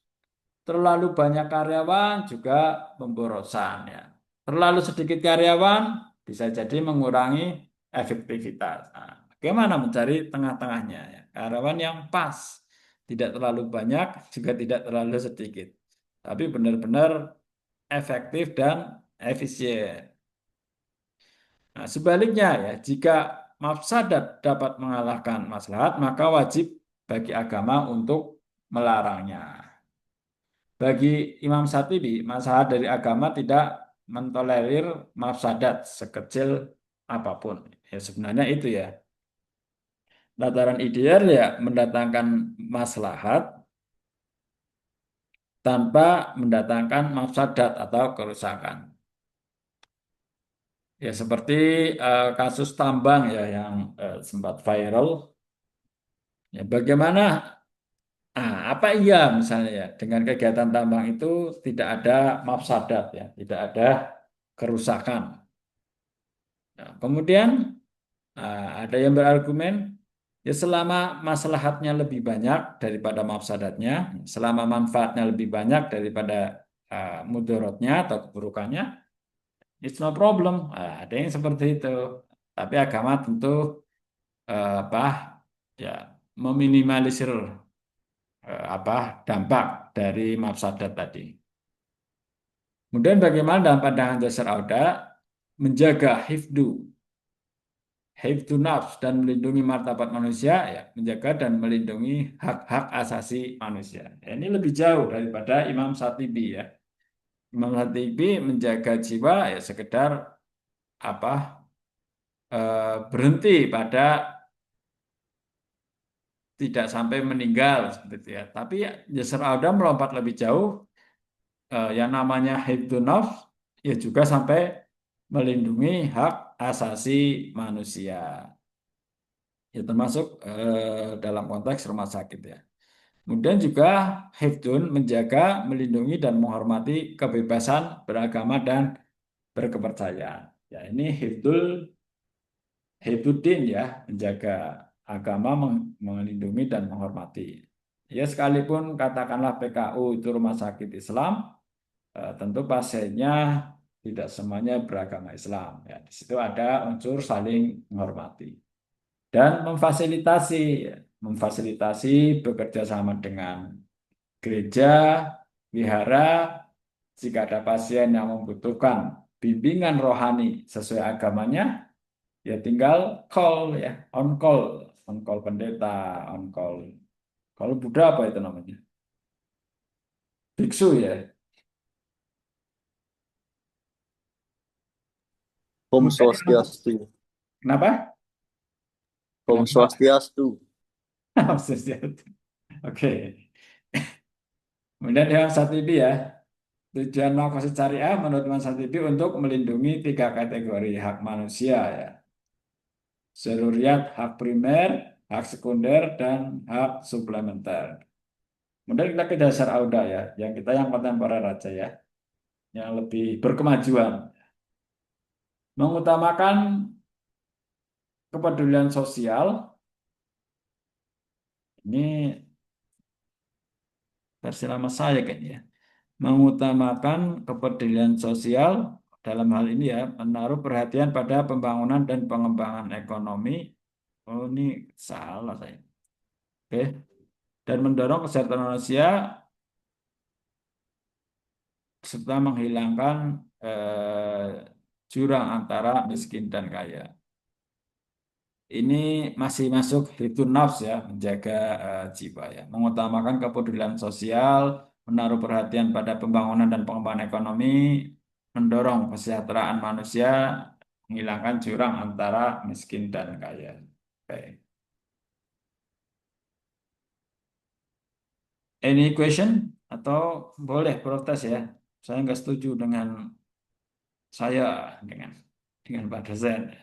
Terlalu banyak karyawan juga pemborosan, ya. Terlalu sedikit karyawan bisa jadi mengurangi efektivitas. Nah, bagaimana mencari tengah-tengahnya, ya? Karyawan yang pas, tidak terlalu banyak juga tidak terlalu sedikit. tapi benar-benar efektif dan efisien. Nah, sebaliknya ya, jika mafsadat dapat mengalahkan maslahat, maka wajib bagi agama untuk melarangnya. Bagi Imam Shatibi, maslahat dari agama tidak mentolerir mafsadat sekecil apapun. Ya sebenarnya itu ya. Tataran ideal ya mendatangkan maslahat tanpa mendatangkan mafsadat atau kerusakan. Ya seperti kasus tambang ya yang sempat viral. Ya, bagaimana? Apa iya misalnya ya dengan kegiatan tambang itu tidak ada mafsadat ya, tidak ada kerusakan. Nah, kemudian ada yang berargumen ya selama maslahatnya lebih banyak daripada mafsadatnya, selama manfaatnya lebih banyak daripada mudaratnya atau keburukannya, it's no problem. Ada yang seperti itu. Tapi agama tentu apa ya meminimalisir apa dampak dari mafsadat tadi. Kemudian bagaimana dalam pandangan Jasar Auda menjaga hifdu nafs dan melindungi martabat manusia ya, menjaga dan melindungi hak-hak asasi manusia. Ya, ini lebih jauh daripada Imam Shatibi ya. Imam Shatibi menjaga jiwa ya sekedar apa berhenti pada tidak sampai meninggal seperti itu ya. Tapi Jasar Auda melompat lebih jauh yang namanya hifdun nafs ya juga sampai melindungi hak asasi manusia. Ya termasuk dalam konteks rumah sakit ya. Kemudian juga hifdun menjaga, melindungi dan menghormati kebebasan beragama dan berkepercayaan. Ya ini hifduddin ya, menjaga agama, melindungi dan menghormati. Ya sekalipun katakanlah PKU itu rumah sakit Islam, tentu pasiennya tidak semuanya beragama Islam. Ya, di situ ada unsur saling menghormati dan memfasilitasi bekerja sama dengan gereja, wihara, jika ada pasien yang membutuhkan bimbingan rohani sesuai agamanya, ya tinggal call ya, on call pendeta, on call. Kalau Buddha apa itu namanya? Biksu ya. Om Kemudian Swastiastu. kenapa? Om Kenapa? Swastiastu. Oke. Kemudian yang satu ini ya, tujuan makosid syariah menurut Mas Hatibi untuk melindungi tiga kategori hak manusia ya. Zuriyat, hak primer, hak sekunder, dan hak suplementer. Kemudian kita ke dasar Auda ya, yang kita yang kontemporer aja ya, yang lebih berkemajuan. Mengutamakan kepedulian sosial, ini versi lama saya kayaknya ya. Mengutamakan kepedulian sosial dalam hal ini ya, menaruh perhatian pada pembangunan dan pengembangan ekonomi. Oh, ini salah saya. Oke. Dan mendorong kesejahteraan manusia serta menghilangkan jurang antara miskin dan kaya. Ini masih masuk hitun nafs ya, menjaga jiwa ya, mengutamakan kepedulian sosial, menaruh perhatian pada pembangunan dan pengembangan ekonomi, mendorong kesejahteraan manusia, menghilangkan jurang antara miskin dan kaya. Baik. Any question? Atau boleh protes ya? Saya nggak setuju dengan saya dengan Pak dosen.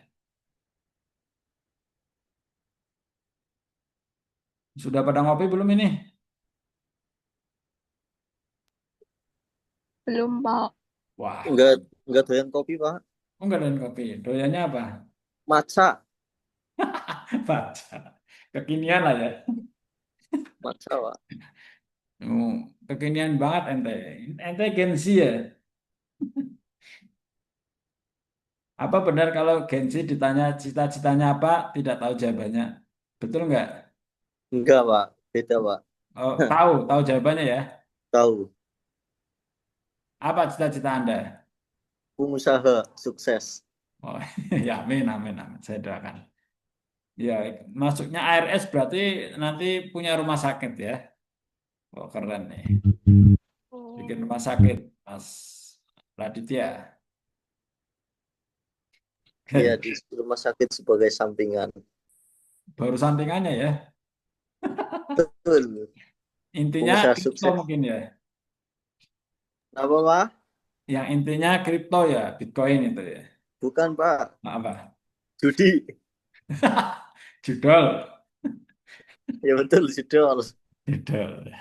Sudah pada ngopi belum ini? Belum, Pak. Wah, Enggak doyan kopi, Pak. enggak doyan kopi. Doyannya apa? Matcha. Baca. Kekinian lah ya. Matcha, Pak. Kekinian banget ente. Ente Gen Z ya. Apa benar kalau Gen Z ditanya cita-citanya apa, tidak tahu jawabannya? Betul nggak? Enggak, Pak. Beda, Pak. Oh, tahu jawabannya ya. Tahu. Apa cita-cita Anda? Pengusaha sukses. Oh, ya amin, amin, amin. Saya doakan. Ya, masuknya ARS berarti nanti punya rumah sakit ya. Oh, keren nih. Bikin rumah sakit, Mas Raditya. Ya, Oke, di rumah sakit sebagai sampingan. baru sampingannya ya. Betul. Intinya Pengusaha kripto sukses. mungkin ya. Apa, Pak? Yang intinya kripto ya, Bitcoin itu ya. Bukan, Pak. Apa? Judi. Judol. Ya betul, judul. Judol.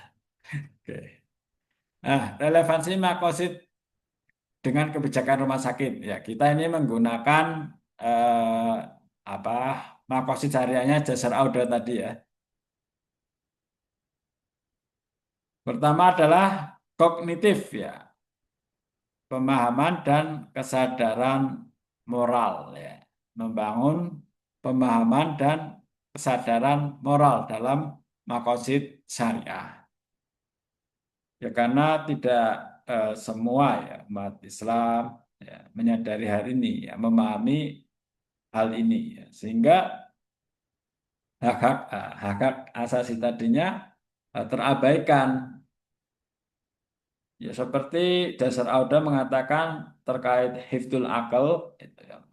Oke. Nah, relevansi makosid dengan kebijakan rumah sakit. Ya, kita ini menggunakan eh, apa makosid syariahnya Jasar Auda tadi ya. Pertama adalah kognitif ya, pemahaman dan kesadaran moral ya. Membangun pemahaman dan kesadaran moral dalam makosid syariah. Ya karena tidak semua ya umat Islam ya, menyadari hal ini ya, memahami hal ini ya. Sehingga hak-hak asasi tadinya terabaikan. Ya seperti Dasar Auda mengatakan terkait hifdzul akal itu ya,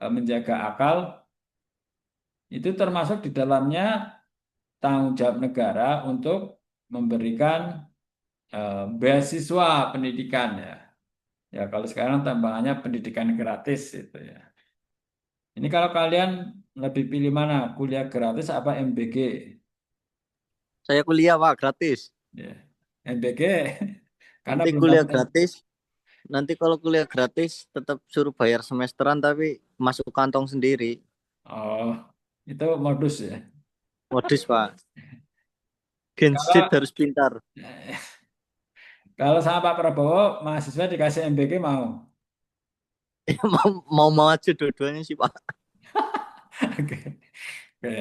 menjaga akal itu termasuk di dalamnya tanggung jawab negara untuk memberikan beasiswa pendidikan ya. Ya kalau sekarang tambahannya pendidikan gratis itu ya. Ini kalau kalian lebih pilih mana? Kuliah gratis apa MBG? Saya kuliah, Pak, gratis. Ya. MBG karena Nanti belum kuliah dapat. gratis. Nanti kalau kuliah gratis tetap suruh bayar semesteran tapi masuk kantong sendiri. Oh, itu modus ya. Modus, Pak. Gensit Kalau harus pintar. kalau sama Pak Prabowo mahasiswa dikasih MBG mau. Mau aja dua-duanya sih, Pak. Oke. Oke.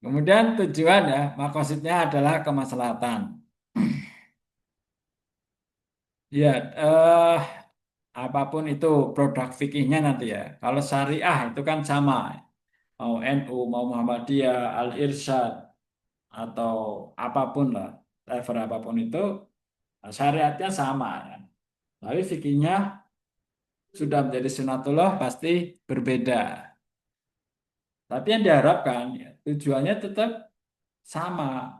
Kemudian tujuan ya, maksudnya adalah kemaslahatan. Ya, apapun itu produk fikihnya nanti ya. Kalau syariah itu kan sama. Mau NU, mau Muhammadiyah, Al-Irsyad, atau apapun lah. Level apapun itu, syariatnya sama ya. Tapi fikihnya sudah menjadi sunatullah pasti berbeda. Tapi yang diharapkan ya, tujuannya tetap sama,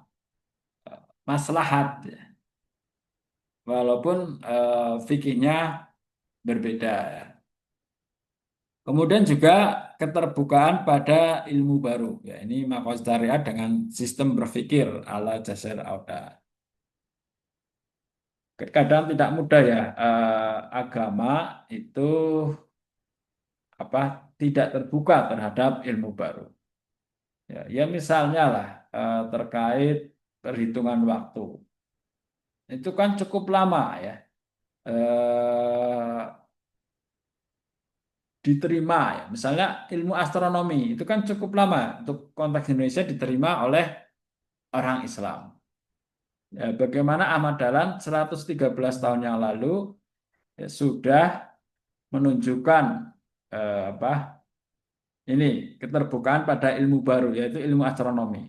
maslahat. Ya. Walaupun fikihnya berbeda. Ya. Kemudian juga keterbukaan pada ilmu baru. Ya, ini makosid syariat dengan sistem berpikir ala Jasir Auda. Kadang tidak mudah ya agama itu apa tidak terbuka terhadap ilmu baru. Ya, ya misalnya lah terkait perhitungan waktu. Itu kan cukup lama ya. Eh, diterima ya. Misalnya ilmu astronomi itu kan cukup lama untuk konteks Indonesia diterima oleh orang Islam. Ya, bagaimana Ahmad Dahlan 113 tahun yang lalu ya, sudah menunjukkan apa ini keterbukaan pada ilmu baru yaitu ilmu astronomi.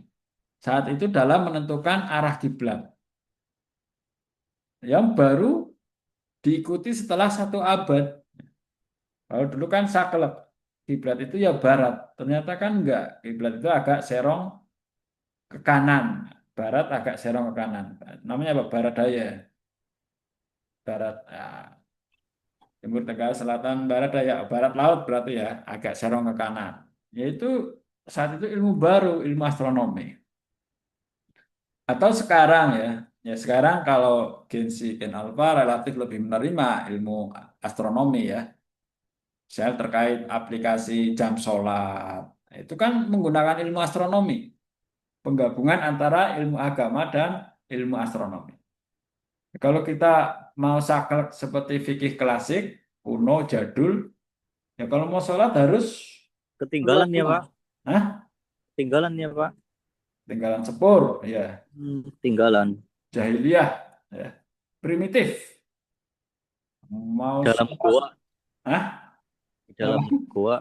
Saat itu dalam menentukan arah kiblat yang baru diikuti setelah 1 abad. Kalau dulu kan saklek kiblat itu ya barat, ternyata kan enggak. Kiblat itu agak serong ke kanan, barat agak serong ke kanan. Namanya apa? Barat daya, barat. Ya, Timur Tengah, Selatan, Barat Daya, Barat Laut berarti ya, agak serong ke kanan. Yaitu saat itu ilmu baru, ilmu astronomi. Atau sekarang ya sekarang kalau Gen Z, Gen Alpha relatif lebih menerima ilmu astronomi ya. Misalnya terkait aplikasi jam sholat, itu kan menggunakan ilmu astronomi, penggabungan antara ilmu agama dan ilmu astronomi. Kalau kita mau saklek seperti fikih klasik, kuno, jadul, ya kalau mau sholat harus keluar Ketinggalan ya, rumah. Pak. Hah? Ketinggalan ya, Pak. Tinggalan sepur, ya. Tinggalan. Jahiliyah, ya. Primitif. Mau Dalam sholat, goa, ah, di apa? dalam goa.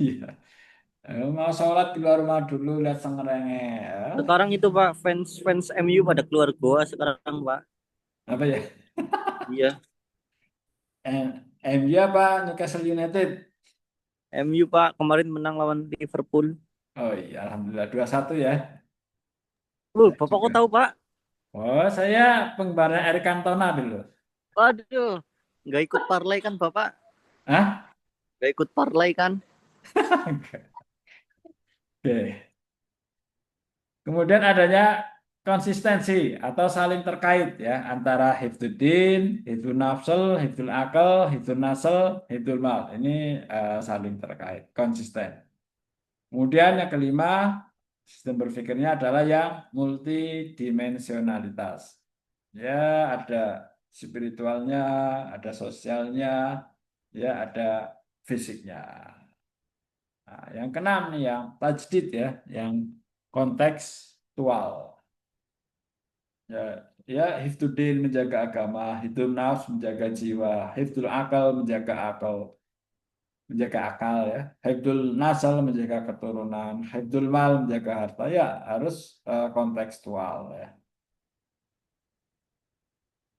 Iya. Mau sholat keluar rumah dulu lihat sengerenge. Sekarang itu Pak, fans fans MU pada keluar goa sekarang Pak. Apa ya? Iya, MU apa Newcastle United? MU Pak kemarin menang lawan Liverpool. Oh iya, alhamdulillah 2-1 ya. Saya Bapak kok juga. tahu Pak? Oh, saya penggemarnya Eric Cantona dulu. Waduh, nggak ikut parlay kan Bapak? Hah? Nggak ikut parlay kan? Oke. Kemudian adanya konsistensi atau saling terkait ya antara hifdzuddin, hifdzun nafsul, hifdzul akal, hifdzun nasl, hifdzul mal. Ini saling terkait, konsisten. Kemudian yang kelima, sistem berpikirnya adalah yang multidimensionalitas. Ya, ada spiritualnya, ada sosialnya, ya ada fisiknya. Nah, yang keenam nih yang tajdid ya, yang kontekstual. Ya, ya hifdzuddin menjaga agama, hifdzun nafs menjaga jiwa, hifdzul akal menjaga akal ya, hifdzul nasal menjaga keturunan, hifdzul mal menjaga harta ya harus kontekstual ya.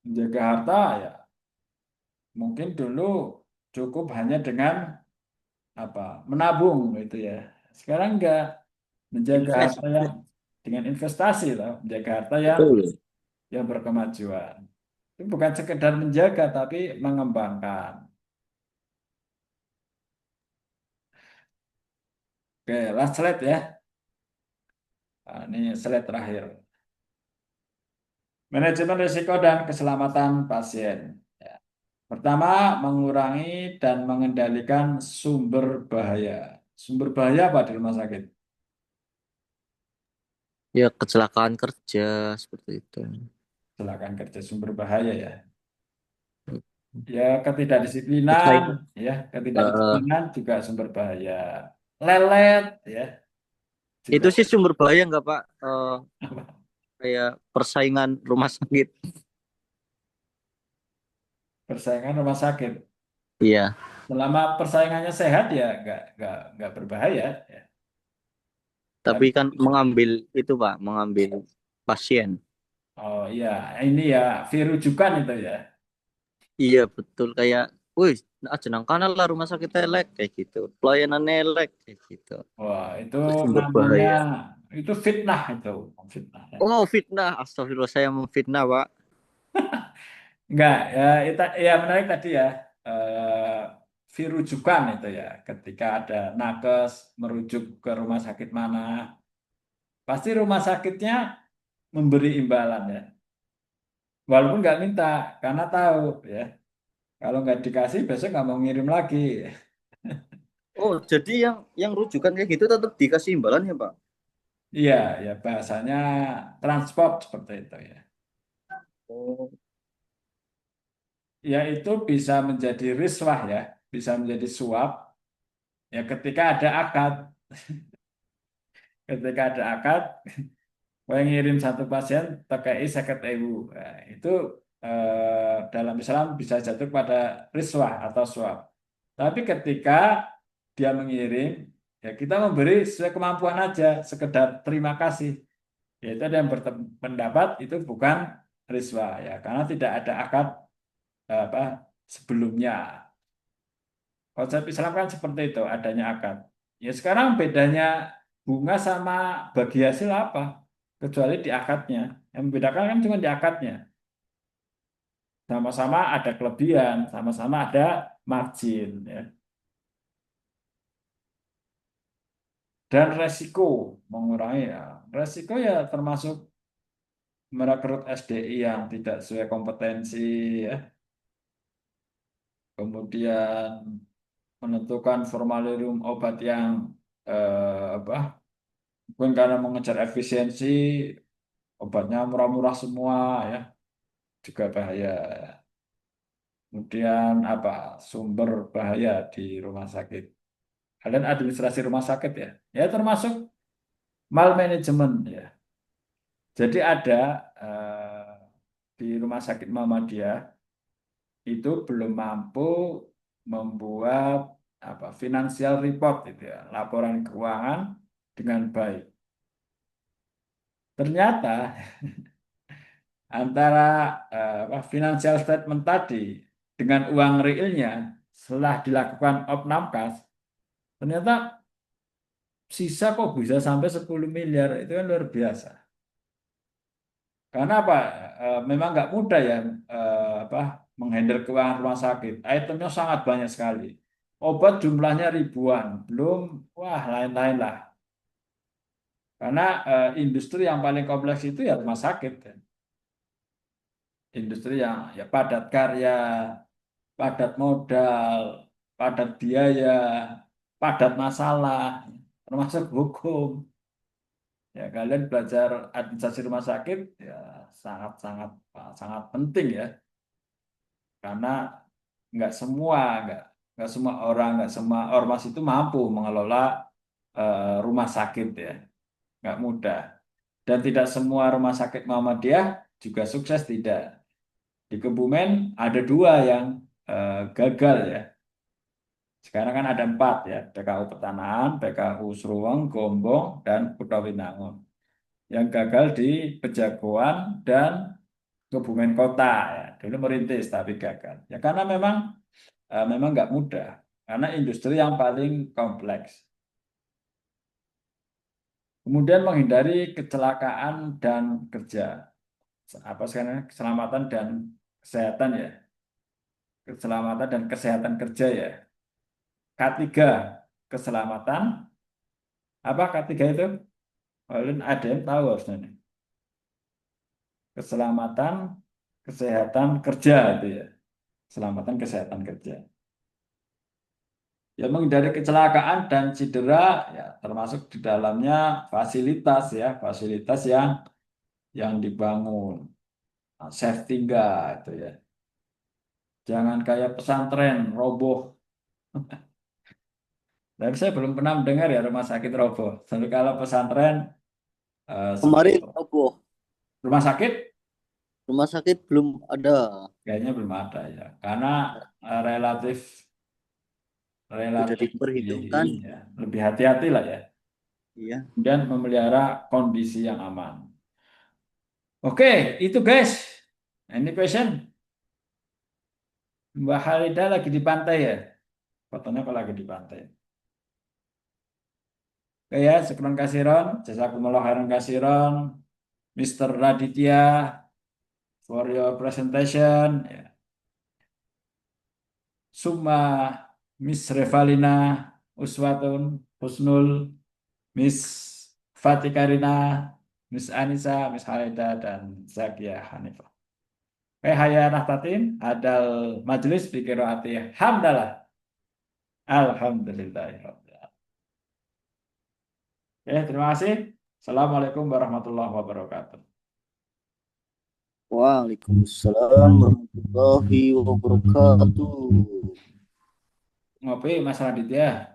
Menjaga harta ya mungkin dulu cukup hanya dengan apa menabung gitu ya. Sekarang enggak, menjaga Invest. harta yang dengan investasi lah, menjaga harta Betul. yang berkemajuan. Itu bukan sekedar menjaga tapi mengembangkan. Oke, last slide ya. Nah, ini slide terakhir. Manajemen risiko dan keselamatan pasien. Ya. Pertama, mengurangi dan mengendalikan sumber bahaya. Sumber bahaya apa di rumah sakit? Ya kecelakaan kerja seperti itu. Kecelakaan kerja sumber bahaya ya. Ya, ketidakdisiplinan, Pesaing. ya, Eh, ketidakdisiplinan juga sumber bahaya. Lelet, ya, itu juga sih sumber bahaya nggak Pak? Kayak persaingan rumah sakit. persaingan rumah sakit. Iya. Selama persaingannya sehat ya nggak berbahaya. Ya. Tapi Tapi, kan mengambil itu Pak, mengambil pasien. oh iya, ini ya virujukan itu ya. Iya betul kayak, wih, jenang kanal lah rumah sakit elek kayak gitu, pelayanan elek kayak gitu. Wah, itu Itu sumber namanya bahaya. itu fitnah itu, fitnah. Ya. Oh fitnah, astagfirullah saya memfitnah Pak. Enggak, ya, ya menarik tadi ya. Eh, virujukan itu ya. Ketika ada nakes merujuk ke rumah sakit mana, pasti rumah sakitnya memberi imbalan ya. Walaupun nggak minta, karena tahu ya. Kalau nggak dikasih, besok nggak mau ngirim lagi. Oh jadi yang rujukan kayak gitu tetap dikasih imbalan ya Pak? Iya, ya bahasanya transport seperti itu ya. Oh, Ya itu bisa menjadi riswah ya, bisa menjadi suap. Ya ketika ada akad, ketika ada akad, saya ngirim satu pasien TKI 50.000. Nah, itu dalam Islam bisa jatuh pada riswah atau suap. Tapi ketika dia mengirim, ya kita memberi sesuai kemampuan aja, sekedar terima kasih. Yaitu ada yang berpendapat itu bukan riswah ya, karena tidak ada akad apa sebelumnya. Konsep Islam kan seperti itu, adanya akad. Ya sekarang bedanya bunga sama bagi hasil apa? Kecuali di akadnya. Yang membedakan kan cuma di akadnya. Sama-sama ada kelebihan, sama-sama ada margin. Ya. Dan resiko mengurangi ya. Resiko ya termasuk merekrut SDI yang tidak sesuai kompetensi, ya. Kemudian menentukan formularium obat yang apa bukan karena mengejar efisiensi, obatnya murah-murah semua ya juga bahaya. Kemudian apa sumber bahaya di rumah sakit. Kalian administrasi rumah sakit ya, ya termasuk malmanajemen ya. Jadi ada di rumah sakit Muhammadiyah itu belum mampu membuat financial report itu ya, laporan keuangan dengan baik. Ternyata antara financial statement tadi dengan uang realnya setelah dilakukan opnamkas, ternyata sisa kok bisa sampai 10 miliar, itu kan luar biasa. Karena apa? Memang nggak mudah ya menghandle keuangan rumah sakit. Itemnya sangat banyak sekali. Obat jumlahnya ribuan, belum lain-lain lah. Karena industri yang paling kompleks itu ya rumah sakit kan. Industri yang ya padat karya, padat modal, padat biaya, padat masalah, termasuk hukum. Ya kalian belajar administrasi rumah sakit ya sangat-sangat sangat penting ya. Karena nggak semua orang, nggak semua ormas itu mampu mengelola rumah sakit ya, nggak mudah. Dan tidak semua rumah sakit Muhammadiyah juga sukses, tidak. Di Kebumen ada 2 yang gagal ya. Sekarang kan ada 4 ya, PKU Petanahan, PKU Sruweng, Gombong, dan Kutawinangun. Yang gagal di Pejagoan dan Kebumen Kota ya. Dulu merintis tapi gagal. Ya karena memang nggak mudah, karena industri yang paling kompleks. Kemudian menghindari kecelakaan dan kerja. Sekarang keselamatan dan kesehatan ya. Keselamatan dan kesehatan kerja ya. K3 keselamatan. Apa K3 itu? Kalian ada yang tahu harusnya nih. Keselamatan, kesehatan kerja itu ya. Keselamatan kesehatan kerja. Ya menghindari kecelakaan dan cedera ya termasuk di dalamnya fasilitas ya, fasilitas yang dibangun. Safety enggak itu ya. Jangan kayak pesantren roboh. Tapi saya belum pernah mendengar ya rumah sakit roboh. Tapi kalau pesantren seperti Kemarin itu. roboh, Rumah sakit rumah sakit belum ada. kayaknya belum ada ya. Karena relatif Sudah relatif diperhitungkan. ya, lebih hati-hati lah ya. Iya. Dan memelihara kondisi yang aman. Oke, itu guys. Any question? Mbak Halida lagi di pantai ya? Fotonya kalau lagi di pantai. Oke ya, syukron kasiron, jazakumullah khairan kasiron, Mr. Raditya, for your presentation. Ya. Summa Miss Revalina Uswatun Husnul, Miss Fatikarina, Miss Anissa, Miss Halida, dan Zakia Hanifah. Haya nahtatin adal majelis bikiroati hamdalah. Alhamdulillah. Oke, terima kasih. Assalamualaikum warahmatullahi wabarakatuh. Waalaikumsalam warahmatullahi wabarakatuh. Ngopi Mas Raditya.